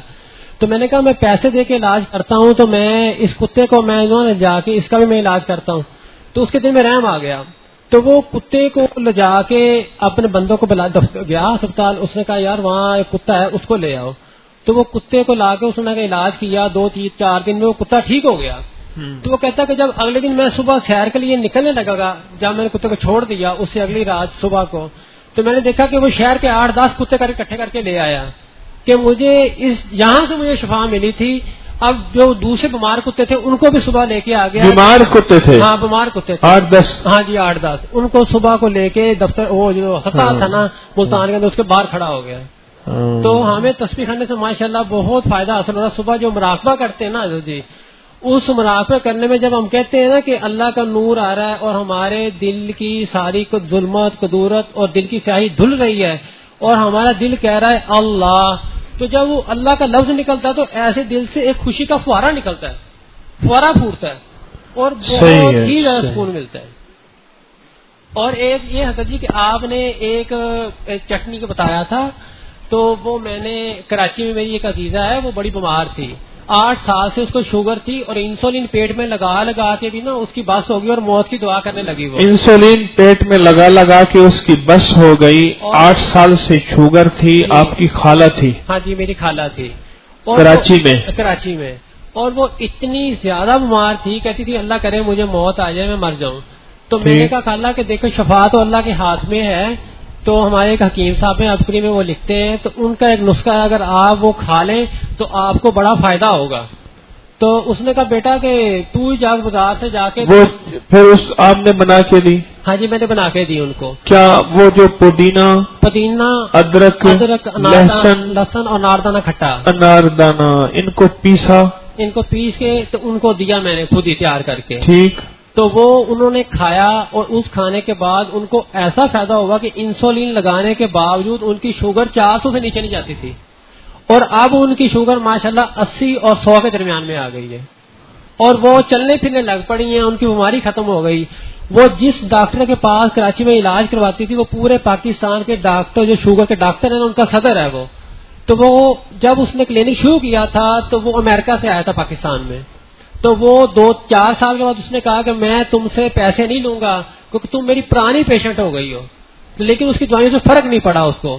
تو میں نے کہا میں پیسے دے کے علاج کرتا ہوں، تو میں اس کتے کو میں جا کے اس کا بھی میں علاج کرتا ہوں. تو اس کے دل میں رحم آ گیا، تو وہ کتے کو لے جا کے اپنے بندوں کو بلا گیا اسپتال. اس نے کہا یار وہاں ایک کتا ہے اس کو لے آؤ. تو وہ کتے کو لا کے اس نے علاج کیا، 2-4 دن میں وہ کتا ٹھیک ہو گیا. تو وہ کہتا کہ جب اگلے دن میں صبح سیر کے لیے نکلنے لگا گا، جب میں نے کتے کو چھوڑ دیا اس سے اگلی رات صبح کو، تو میں نے دیکھا کہ وہ شہر کے 8-10 کتے اکٹھے کر کے لے آیا کہ مجھے یہاں سے مجھے شفا ملی تھی. اب جو دوسرے بیمار کتے تھے ان کو بھی صبح لے کے آ گیا. بیمار کتے تھے؟ ہاں بیمار کتے تھے 8-10. ہاں جی 8-10. ان کو صبح کو لے کے دفتر وہ جو ہسپتال تھا نا ملتان کے اندر، اس کے باہر کھڑا ہو گیا. تو ہمیں تصویر خانے سے ماشاءاللہ بہت فائدہ حاصل ہو رہا. صبح جو مراقبہ کرتے ہیں نا جی، اس مراقبہ کرنے میں جب ہم کہتے ہیں نا کہ اللہ کا نور آ رہا ہے اور ہمارے دل کی ساری ظلمت قدورت اور دل کی سیاہی دھل رہی ہے اور ہمارا دل کہہ رہا ہے اللہ، تو جب وہ اللہ کا لفظ نکلتا ہے تو ایسے دل سے ایک خوشی کا فوارہ نکلتا ہے، فوارہ پھوٹتا ہے اور بہت ہی زیادہ سکون ملتا ہے. اور ایک یہ حضرت جی کہ آپ نے ایک چٹنی کو بتایا تھا، تو وہ میں نے کراچی میں میری ایک عزیزہ ہے، وہ بڑی بیمار تھی، 8 سال سے اس کو شوگر تھی اور انسولین پیٹ میں لگا کے بھی نا اس کی بس ہو گئی اور موت کی دعا کرنے لگی. وہ انسولین پیٹ میں لگا کے اس کی بس ہو گئی. 8 سال سے شوگر تھی. آپ کی خالہ تھی؟ ہاں جی میری خالہ تھی کراچی میں. اور وہ اتنی زیادہ بیمار تھی، کہتی تھی اللہ کرے مجھے موت آ جائے میں مر جاؤں. تو میں نے کہا خالہ کہ دیکھو شفا تو اللہ کے ہاتھ میں ہے. تو ہمارے ایک حکیم صاحب ہیں عبقری میں، وہ لکھتے ہیں تو ان کا ایک نسخہ ہے، اگر آپ وہ کھا لیں تو آپ کو بڑا فائدہ ہوگا. تو اس نے کہا بیٹا کہ تو جا بازار سے جا کے وہ پھر آپ نے بنا کے دی؟ ہاں جی میں نے بنا کے دی ان کو. کیا وہ جو پودینہ ادرک لہسن اور ناردانہ کھٹا اناردانہ ان کو پیسا، ان کو پیس کے تو ان کو دیا میں نے خود ہی تیار کر کے. ٹھیک. تو وہ انہوں نے کھایا اور اس کھانے کے بعد ان کو ایسا فائدہ ہوا کہ انسولین لگانے کے باوجود ان کی شوگر 400 سے نیچے نہیں جاتی تھی اور اب ان کی شوگر ماشاءاللہ 80 اور 100 کے درمیان میں آ گئی ہے اور وہ چلنے پھرنے لگ پڑی ہیں، ان کی بیماری ختم ہو گئی. وہ جس ڈاکٹر کے پاس کراچی میں علاج کرواتی تھی وہ پورے پاکستان کے ڈاکٹر جو شوگر کے ڈاکٹر ہیں ان کا صدر ہے وہ. تو وہ جب اس نے کلینک شروع کیا تھا تو وہ امریکہ سے آیا تھا پاکستان میں. تو وہ 2-4 سال کے بعد اس نے کہا کہ میں تم سے پیسے نہیں لوں گا کیونکہ تم میری پرانی پیشنٹ ہو گئی ہو. لیکن اس کی دوائیوں سے فرق نہیں پڑا اس کو.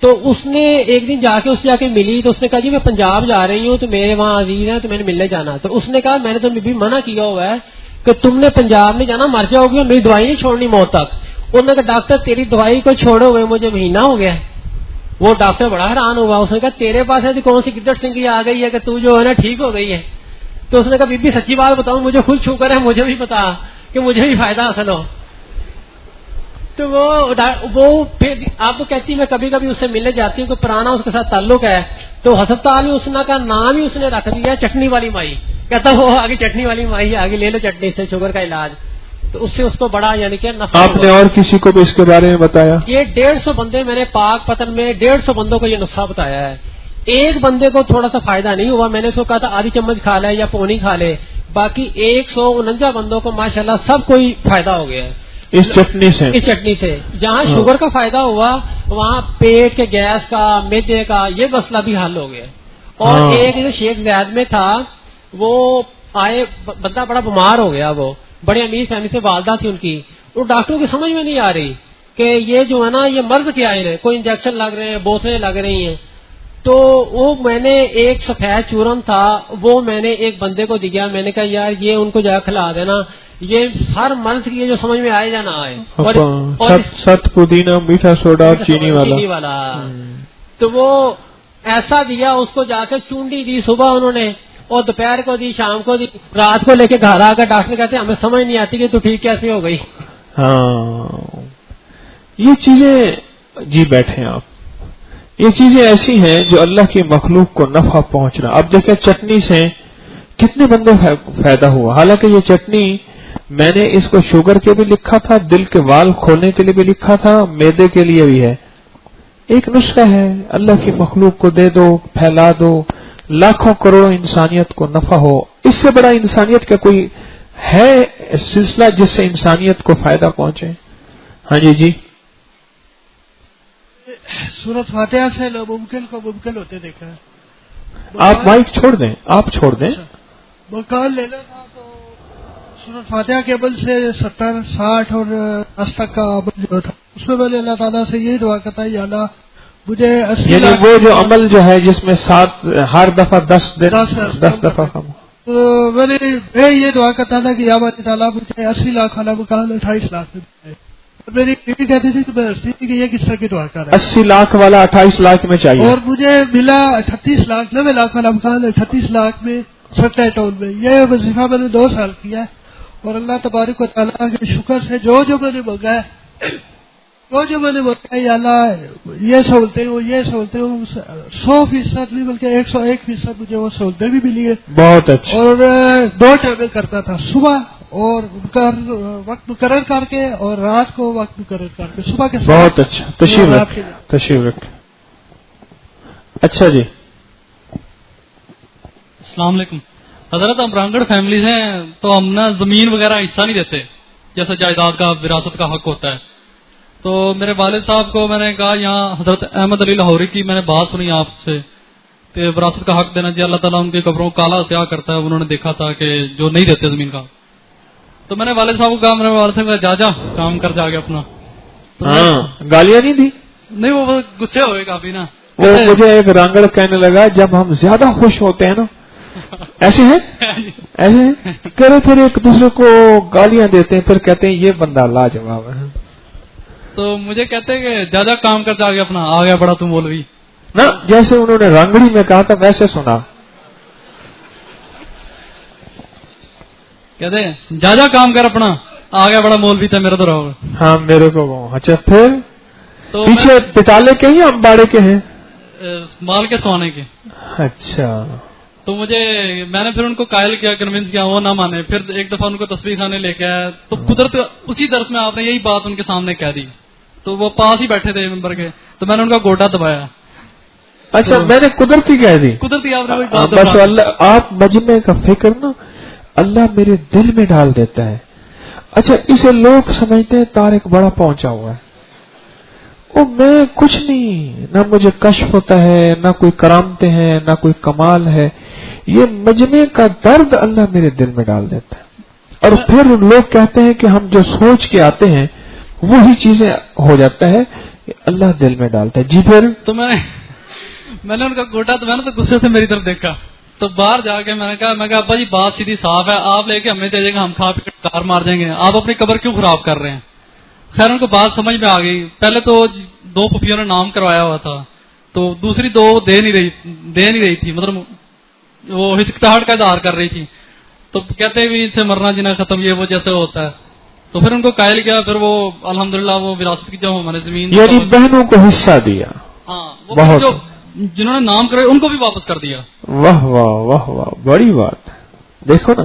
تو اس نے ایک دن جا کے ملی تو اس نے کہا جی میں پنجاب جا رہی ہوں تو میرے وہاں عزیز ہیں تو میں نے ملنے جانا. تو اس نے کہا میں نے تو بھی منع کیا ہوا ہے کہ تم نے پنجاب نہیں جانا، مر جاؤ گی اور میری دوائی نہیں چھوڑنی موت تک. انہوں نے کہا ڈاکٹر تیری دوائی کو چھوڑے ہوئے مجھے مہینہ ہو گیا. وہ ڈاکٹر بڑا حیران ہوا. اس نے کہا تیرے پاس ایسی کون سی گدڑ سنگھی آ گئی ہے کہ تو جو ہے نا ٹھیک ہو گئی ہے. تو اس نے کہا بی بی سچی بات بتاؤں مجھے خود شوگر ہے، مجھے بھی پتا کہ مجھے بھی فائدہ حاصل ہو. تو وہ پھر آپ کو کہتی میں کبھی کبھی اس سے ملنے جاتی ہوں کہ پرانا اس کے ساتھ تعلق ہے. تو ہسپتال میں اس کا نام ہی اس نے رکھ دیا چٹنی والی مائی. کہتا وہ آگے چٹنی والی مائی آگے لے لو چٹنی سے شوگر کا علاج. تو اس سے اس کو بڑا یعنی کہ نفع آپ نے اور کسی کو بھی اس کے بارے میں بتایا؟ یہ 150 بندے میں نے پاک پتن میں 150 بندوں کو یہ نسخہ بتایا ہے. ایک بندے کو تھوڑا سا فائدہ نہیں ہوا. میں نے اس کو کہا تھا آدھی چمچ کھا لے یا پونی کھا لے. باقی 149 بندوں کو ماشاءاللہ سب کوئی فائدہ ہو گیا ہے اس چٹنی سے. اس چٹنی سے. جہاں شوگر کا فائدہ ہوا وہاں پیٹ کے گیس کا میدے کا یہ مسئلہ بھی حل ہو گیا. اور ایک جو شیخ زید میں تھا وہ آئے بندہ بڑا بیمار ہو گیا. وہ بڑے امیر فیملی سے والدہ تھی ان کی. وہ ڈاکٹروں کی سمجھ میں نہیں آ رہی کہ یہ جو ہے نا یہ مرض کیا ہے. کوئی انجیکشن لگ رہے ہیں بوتلیں لگ رہی ہیں. تو وہ میں نے ایک سفید چورن تھا وہ میں نے ایک بندے کو دیا. میں نے کہا یار یہ ان کو جا کھلا دینا یہ ہر مرض کی جو سمجھ میں آئے یا نہ آئے. اور ست پودینہ میٹھا سوڈا چینی والا. تو وہ ایسا دیا اس کو جا کے چونڈی دی صبح انہوں نے اور دوپہر کو دی شام کو دی. رات کو لے کے گھر آ کر ڈاکٹر کہتے ہیں ہمیں سمجھ نہیں آتی کہ تو ٹھیک کیسے ہو گئی. ہاں یہ چیزیں جی بیٹھے آپ. یہ چیزیں ایسی ہیں جو اللہ کی مخلوق کو نفع پہنچ رہا. اب دیکھیں چٹنی سے کتنے بندے فائدہ ہوا. حالانکہ یہ چٹنی میں نے اس کو شوگر کے بھی لکھا تھا, دل کے وال کھولنے کے لیے بھی لکھا تھا, میدے کے لیے بھی ہے. ایک نسخہ ہے, اللہ کی مخلوق کو دے دو, پھیلا دو, لاکھوں کروڑوں انسانیت کو نفع ہو. اس سے بڑا انسانیت کا کوئی ہے سلسلہ جس سے انسانیت کو فائدہ پہنچے؟ ہاں جی سورت فاتحہ سے ممکن کو ممکن ہوتے دیکھا ہے. آپ مائک چھوڑ دیں, آپ چھوڑ دیں. مکان لینا تھا تو سورت فاتحہ کے عمل سے 70 60 اور 10 تک کا عمل جو تھا اس میں نے اللہ تعالیٰ سے یہی دعا کرتا ہے یا اللہ مجھے 80 یعنی لاکھ وہ جو عمل جو ہے جس میں 7 ہر دفعہ 10 دفعہ کم. تو میں یہ دعا کرتا تھا کہ یا اللہ تعالیٰ مجھے 80 لاکھ والا مکان 28 لاکھ میں دے. میری بیوی کہتی تھی کہ میں ہنستی تھی کہ یہ کس طرح کی دعا کر رہا ہے. 80 لاکھ والا 28 لاکھ میں چاہیے اور مجھے ملا 38 لاکھ 90 لاکھ والا مکان 38 لاکھ میں سٹا ٹاؤن میں. یہ وظیفہ میں نے 2 سال کیا ہے اور اللہ تبارک و تعالیٰ کے شکر سے جو میں نے مانگا ہے جو میں نے مانگا ہے یا اللہ یہ سہولتیں ہوں 100% نہیں بلکہ 101% مجھے وہ سہولتیں بھی ملی ہے. بہت اچھا. اور 2 ٹائم کرتا تھا, صبح اور وقت مقرر کر کے اور رات کو وقت مقرر کر کے صبح کے. بہت اچھا. تشریف رکھ. اچھا جی السلام علیکم. حضرت ہم برانگڑ فیملیز ہیں تو ہم نا زمین وغیرہ حصہ نہیں دیتے جیسے جائیداد کا وراثت کا حق ہوتا ہے. تو میرے والد صاحب کو میں نے کہا یہاں حضرت احمد علی لاہوری کی میں نے بات سنی آپ سے کہ وراثت کا حق دینا چاہیے. اللہ تعالیٰ ان کی قبروں کو کالا سیاہ کرتا ہے. انہوں نے دیکھا تھا کہ جو نہیں دیتے زمین کا. تو میں نے والد صاحب کو کہا میرے والد صاحب جا کام کر جا کے اپنا. گالیاں نہیں دی؟ نہیں وہ غصے ہوئے کافی نا. وہ مجھے ایک رانگڑ کہنے لگا جب ہم زیادہ خوش ہوتے ہیں نا ایسے ہیں کرے پھر ایک دوسرے کو گالیاں دیتے ہیں پھر کہتے ہیں یہ بندہ لاجواب ہے. تو مجھے کہتے ہیں کہ جا کام کر جا کے اپنا آ گیا بڑا تم مولوی نا. جیسے انہوں نے رانگڑی میں کہا تھا ویسے سنا. کہتے ہیں جا کام کر اپنا آ گیا بڑا مولوی تھا میرا تو رہو. ہاں میرے کو. اچھا پھر پیچھے پٹالے کے ہی امباڑے کے ہیں مال کے سوانے کے. اچھا. تو میں نے پھر ان کو قائل کیا کنونس کیا وہ نہ مانے. پھر ایک دفعہ ان کو تصویر خانے لے کے آیا تو قدرت اسی درس میں آپ نے یہی بات ان کے سامنے کہہ دی. تو وہ پاس ہی بیٹھے تھے ممبر کے تو میں نے ان کا گوڈا دبایا. اچھا میں نے قدرتی کہہ دی. قدرتی آپ نے وہی بات بس اللہ آپ مجمع کا فکر نا اللہ میرے دل میں ڈال دیتا ہے. اچھا اسے لوگ سمجھتے ہیں طارق بڑا پہنچا ہوا ہے. وہ میں کچھ نہیں, نہ مجھے کشف ہوتا ہے نہ کوئی کرامتیں ہیں نہ کوئی کمال ہے. یہ مجمع کا درد اللہ میرے دل میں ڈال دیتا ہے. اور پھر لوگ کہتے ہیں کہ ہم جو سوچ کے آتے ہیں وہی چیزیں ہو جاتا ہے اللہ دل میں ڈالتا ہے. جی پھر تو میں نے ان کا گوٹا تو میں نے تو غصے سے میری طرف دیکھا تو باہر جا کے میں نے کہا ابا جی بات سیدھی صاف ہے, آپ لے کے ہمیں دے جائیں گے, ہم کھا پی کے کار مار جائیں گے, آپ اپنی قبر کیوں خراب کر رہے ہیں. خیر ان کو بات سمجھ میں آ گئی. پہلے تو 2 پھپھیوں نے نام کروایا ہوا تھا تو دوسری 2 دے نہیں رہی تھی, مطلب وہ ہچکچاہٹ کا اظہار کر رہی تھی. تو کہتے بھی ان سے مرنا جینا ختم یہ وہ جیسے ہوتا ہے. تو پھر ان کو قائل کیا, پھر وہ الحمدللہ وہ وراثت کی جو ہمارے زمین یعنی بہنوں کو حصہ دیا. ہاں وہ جنہوں نے نام کرے ان کو بھی واپس کر دیا. واہ واہ واہ واہ بڑی بات. دیکھو نا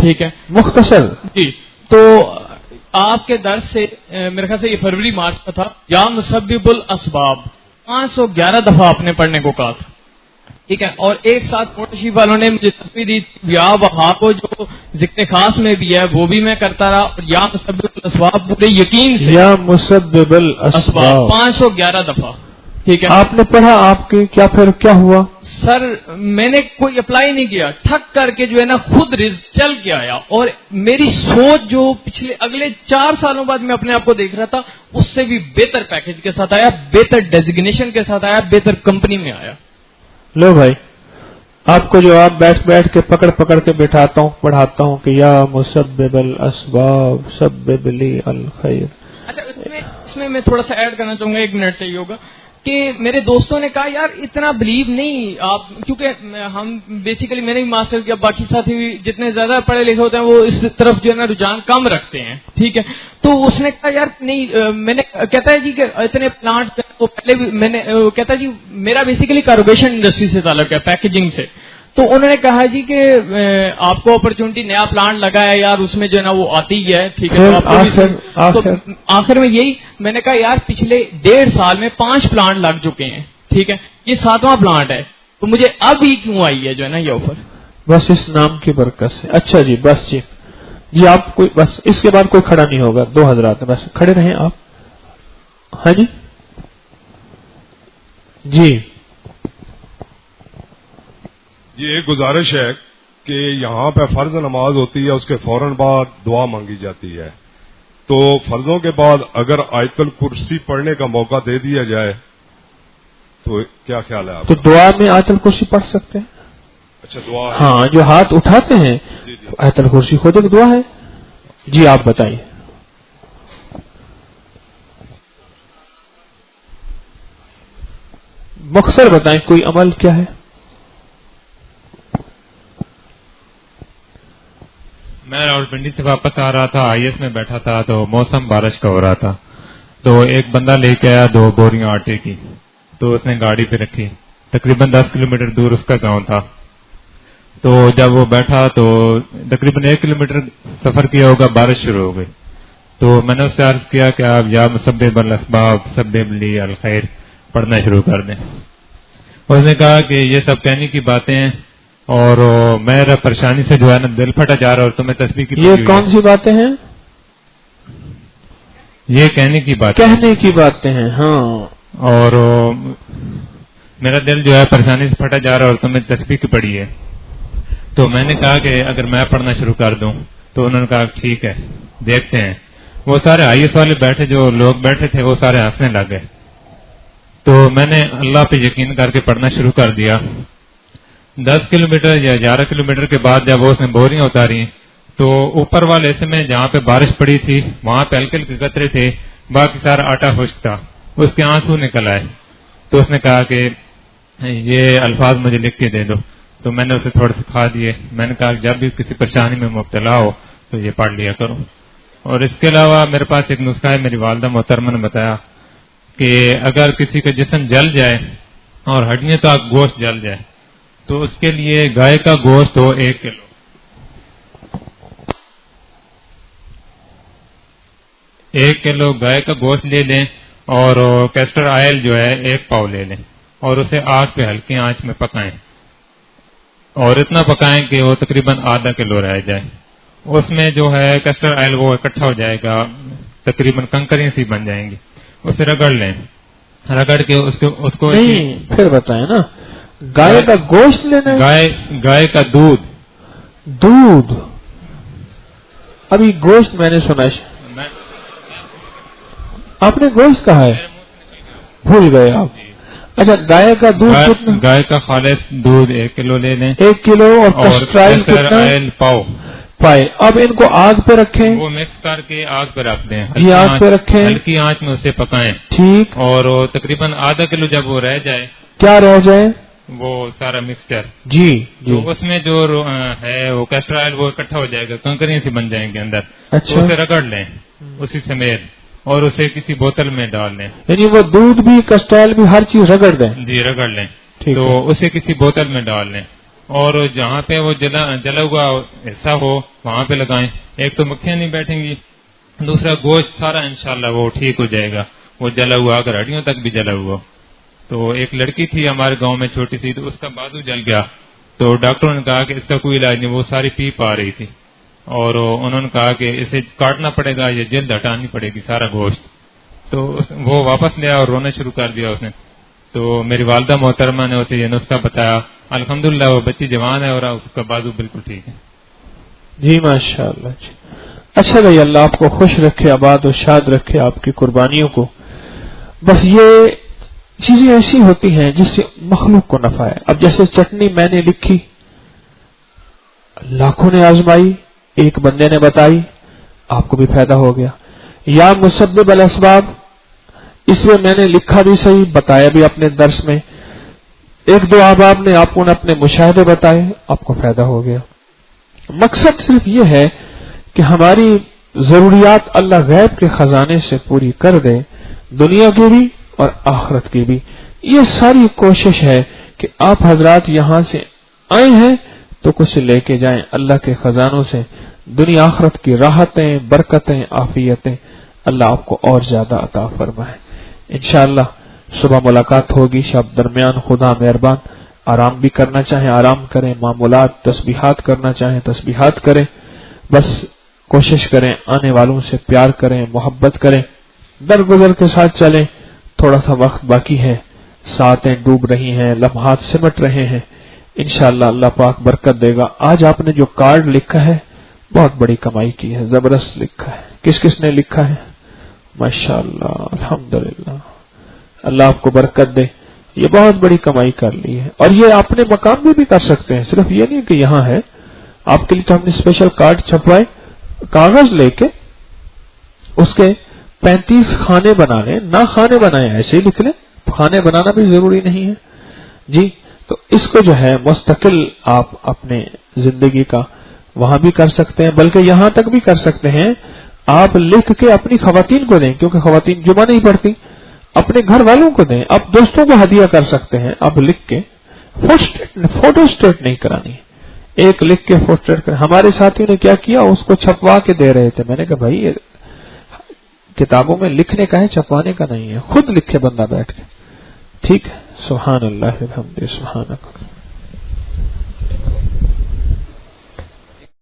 ٹھیک ہے مختصر جی. تو آپ کے درس سے میرے خیال سے یہ فروری مارچ کا تھا. یا مسبب الاسباب 511 دفعہ آپ نے پڑھنے کو کہا تھا. ٹھیک ہے. اور ایک ساتھ موٹشی والوں نے مجھے تصویر دی یا وہاں کو جو ذکر خاص میں بھی ہے وہ بھی میں کرتا رہا. اور یا مسبب الاسباب پورے یقین سے یا مسبب الاسباب 511 دفعہ. ٹھیک ہے. آپ نے پڑھا, آپ کے کیا پھر کیا ہوا؟ سر میں نے کوئی اپلائی نہیں کیا, ٹھک کر کے جو ہے نا خود رزق چل کے آیا. اور میری سوچ جو پچھلے اگلے 4 سالوں بعد میں اپنے آپ کو دیکھ رہا تھا اس سے بھی بہتر پیکج کے ساتھ آیا, بہتر ڈیزگنیشن کے ساتھ آیا, بہتر کمپنی میں آیا. لو بھائی, آپ کو جو آپ بیٹھ کے پکڑ کے بٹھاتا ہوں پڑھاتا ہوں کہ یا مسبب الاسباب سبب لی الخیر. اچھا اس میں میں تھوڑا سا ایڈ کرنا چاہوں گا, 1 منٹ چاہیے ہوگا. کہ میرے دوستوں نے کہا یار اتنا بلیو نہیں آپ, کیونکہ ہم بیسیکلی میں نے بھی ماسٹر کیا, باقی ساتھی بھی جتنے زیادہ پڑھے لکھے ہوتے ہیں وہ اس طرف جو ہے نا رجحان کم رکھتے ہیں. ٹھیک ہے. تو اس نے کہا یار نہیں, میں نے کہتا ہے جی کہ اتنے پلانٹ وہ پہلے بھی میں نے کہتا ہے جی میرا بیسیکلی کاربوریشن انڈسٹری سے تعلق ہے, پیکیجنگ سے. تو انہوں نے کہا جی کہ آپ کو اپرچونٹی نیا پلانٹ لگا ہے یار, اس میں جو ہے نا وہ آتی ہے. ٹھیک ہے. تو آخر میں یہی میں نے کہا یار پچھلے 1.5 سال میں 5 پلانٹ لگ چکے ہیں. ٹھیک ہے. یہ 7واں پلانٹ ہے, تو مجھے اب ہی کیوں آئی ہے جو ہے نا یہ آفر؟ بس اس نام کی برکت سے. اچھا جی بس جی آپ کوئی بس اس کے بعد کوئی کھڑا نہیں ہوگا. 2 حضرات بس کھڑے رہیں آپ. ہاں جی جی یہ ایک گزارش ہے کہ یہاں پہ فرض نماز ہوتی ہے, اس کے فوراً بعد دعا مانگی جاتی ہے. تو فرضوں کے بعد اگر آیت الکرسی پڑھنے کا موقع دے دیا جائے تو کیا خیال ہے آپ؟ تو دعا میں آیت الکرسی پڑھ سکتے ہیں. اچھا دعا, ہاں جو ہاتھ اٹھاتے ہیں آیت الکرسی خود ایک دعا ہے. جی آپ بتائیے. مختصر بتائیں کوئی عمل کیا ہے؟ میں راولپنڈی سے واپس آ رہا تھا, IS میں بیٹھا تھا تو موسم بارش کا ہو رہا تھا. تو ایک بندہ لے کے آیا 2 بوریاں آٹے کی, تو اس نے گاڑی پہ رکھی. تقریباً 10 کلومیٹر دور اس کا گاؤں تھا. تو جب وہ بیٹھا تو تقریباً 1 کلومیٹر سفر کیا ہوگا, بارش شروع ہو گئی. تو میں نے اس سے عرض کیا کہ آپ یا مسبب الاسباب سبب لی الخیر پڑھنا شروع کر دیں. اس نے کہا کہ یہ سب کہنے کی باتیں ہیں اور میرا پریشانی سے جو ہے نا دل پھٹا جا رہا ہے, اور تمہیں تسبیح کی یہ کون سی باتیں ہیں؟ یہ کہنے کی باتیں ہیں. ہاں. اور میرا دل جو ہے پریشانی سے پھٹا جا رہا ہے اور تمہیں تسبیح کی پڑی ہے. تو میں نے کہا کہ اگر میں پڑھنا شروع کر دوں, تو انہوں نے کہا ٹھیک ہے دیکھتے ہیں. وہ سارے IS والے بیٹھے, جو لوگ بیٹھے تھے وہ سارے ہنسنے لگ گئے. تو میں نے اللہ پہ یقین کر کے پڑھنا شروع کر دیا. 10 کلومیٹر یا 11 کلومیٹر کے بعد جب اس نے بوریاں اتاری تو اوپر والے حصے میں جہاں پہ بارش پڑی تھی وہاں پہ ہلکے ہلکے قطرے تھے, باقی سارا آٹا خشک تھا. اس کے آنسو نکل آئے. تو اس نے کہا کہ یہ الفاظ مجھے لکھ کے دے دو. تو میں نے اسے تھوڑے سکھا دیے. میں نے کہا جب بھی کسی پریشانی میں مبتلا ہو تو یہ پڑھ لیا کرو. اور اس کے علاوہ میرے پاس ایک نسخہ ہے, میری والدہ محترمہ نے بتایا کہ اگر کسی کا جسم جل جائے اور ہڈیاں تک گوشت جل جائے تو اس کے لیے گائے کا گوشت ہو 1 کلو, 1 کلو گائے کا گوشت لے لیں, اور کیسٹر آئل جو ہے 1 پاؤ لے لیں, اور اسے آگ پہ ہلکی آنچ میں پکائیں, اور اتنا پکائیں کہ وہ تقریباً آدھا کلو رہ جائے. اس میں جو ہے کیسٹر آئل وہ اکٹھا ہو جائے گا, تقریباً کنکریاں سی بن جائیں گی. اسے رگڑ لیں, رگڑ کے اس کو نہیں پھر بتائیں نا, گائے کا گوشت لینا ہے, گائے کا دودھ. ابھی گوشت میں نے سنا ہے, آپ نے گوشت کہا ہے, بھول گئے آپ. اچھا گائے کا دودھ, گائے کا خالص دودھ 1 کلو لے لیں, 1 کلو, اور کیسٹر آئل پائے. اب ان کو آگ پہ رکھیں, وہ مکس کر کے آگ پہ رکھ دیں, جی آگ پہ رکھیں, ہلکی آنچ میں اسے پکائیں. ٹھیک. اور تقریباً آدھا کلو جب وہ رہ جائے, کیا رہ جائے, وہ سارا مکسچر, جی تو اس میں جو ہے وہ کیسٹر آئل وہ اکٹھا ہو جائے گا, کنکریاں سی بن جائیں گے اندر. اچھا. اسے رگڑ لیں اسی سمیت, اور اسے کسی بوتل میں ڈال لیں. یعنی وہ دودھ بھی کیسٹر آئل بھی ہر چیز رگڑ دیں؟ جی رگڑ لیں. تو اسے کسی بوتل میں ڈال لیں, اور جہاں پہ وہ جلا ہوا حصہ ہو وہاں پہ لگائیں. ایک تو مکھیاں نہیں بیٹھیں گی, دوسرا گوشت سارا انشاءاللہ وہ ٹھیک ہو جائے گا, وہ جلا ہوا اگر ہڈیوں تک بھی جلا ہوا. تو ایک لڑکی تھی ہمارے گاؤں میں چھوٹی سی, تو اس کا بازو جل گیا, تو ڈاکٹروں نے کہا کہ اس کا کوئی علاج نہیں, وہ ساری پیپ آ رہی تھی, اور انہوں نے کہا کہ اسے کاٹنا پڑے گا یا جلد ہٹانی پڑے گی سارا گوشت. تو وہ واپس لیا اور رونا شروع کر دیا اس نے. تو میری والدہ محترمہ نے اسے یہ نسخہ بتایا, الحمدللہ وہ بچی جوان ہے اور اس کا بازو بالکل ٹھیک ہے. جی ماشاءاللہ. جی اچھا بھائی, اللہ آپ کو خوش رکھے, آباد و شاد رکھے آپ کی قربانیوں کو. بس یہ چیزیں ایسی ہوتی ہیں جس سے مخلوق کو نفع ہے. اب جیسے چٹنی میں نے لکھی, لاکھوں نے آزمائی, ایک بندے نے بتائی, آپ کو بھی فائدہ ہو گیا. یا مسبب الاسباب, اس میں میں نے لکھا بھی صحیح, بتایا بھی اپنے درس میں, ایک دو احباب نے آپ کو اپنے مشاہدے بتائے, آپ کو فائدہ ہو گیا. مقصد صرف یہ ہے کہ ہماری ضروریات اللہ غیب کے خزانے سے پوری کر دے, دنیا کی بھی اور آخرت کی بھی. یہ ساری کوشش ہے کہ آپ حضرات یہاں سے آئے ہیں تو کچھ لے کے جائیں اللہ کے خزانوں سے, دنیا آخرت کی راحتیں, برکتیں, عافیتیں اللہ آپ کو اور زیادہ عطا فرمائے. انشاءاللہ صبح ملاقات ہوگی. شب درمیان خدا مہربان, آرام بھی کرنا چاہیں آرام کریں, معمولات تسبیحات کرنا چاہیں تسبیحات کریں. بس کوشش کریں آنے والوں سے پیار کریں, محبت کریں, درگزر کے ساتھ چلیں. تھوڑا سا وقت باقی ہے, ساتیں ڈوب رہی ہیں, لمحات سمٹ رہے ہیں. انشاءاللہ اللہ پاک برکت دے گا. آج آپ نے جو کارڈ لکھا ہے بہت بڑی کمائی کی ہے, زبردست لکھا ہے. کس کس نے لکھا ہے؟ ماشاءاللہ, الحمدللہ, اللہ آپ کو برکت دے. یہ بہت بڑی کمائی کر لی ہے, اور یہ اپنے مقام میں بھی کر سکتے ہیں. صرف یہ نہیں کہ یہاں ہے, آپ کے لیے تو ہم نے اسپیشل کارڈ چھپوائے, کاغذ لے کے اس کے 35 خانے بنا لیں, نہ خانے بنائیں ایسے ہی لکھ لیں, خانے بنانا بھی ضروری نہیں ہے جی. تو اس کو جو ہے مستقل آپ اپنے زندگی کا وہاں بھی کر سکتے ہیں, بلکہ یہاں تک بھی کر سکتے ہیں. آپ لکھ کے اپنی خواتین کو دیں, کیونکہ خواتین جمعہ نہیں پڑھتی, اپنے گھر والوں کو دیں. آپ دوستوں کو ہدیہ کر سکتے ہیں. آپ لکھ کے فوٹو اسٹیٹ نہیں کرانی, ایک لکھ کے فوٹو اسٹیٹ کر. ہمارے ساتھیوں نے کیا کیا, اس کو چھپوا کے دے رہے تھے. میں نے کہا بھائی یہ کتابوں میں لکھنے کا ہے, چھپوانے کا نہیں ہے, خود لکھے بندہ بیٹھ کے. ٹھیک ہے, سبحان اللہ الحمد سبحانک.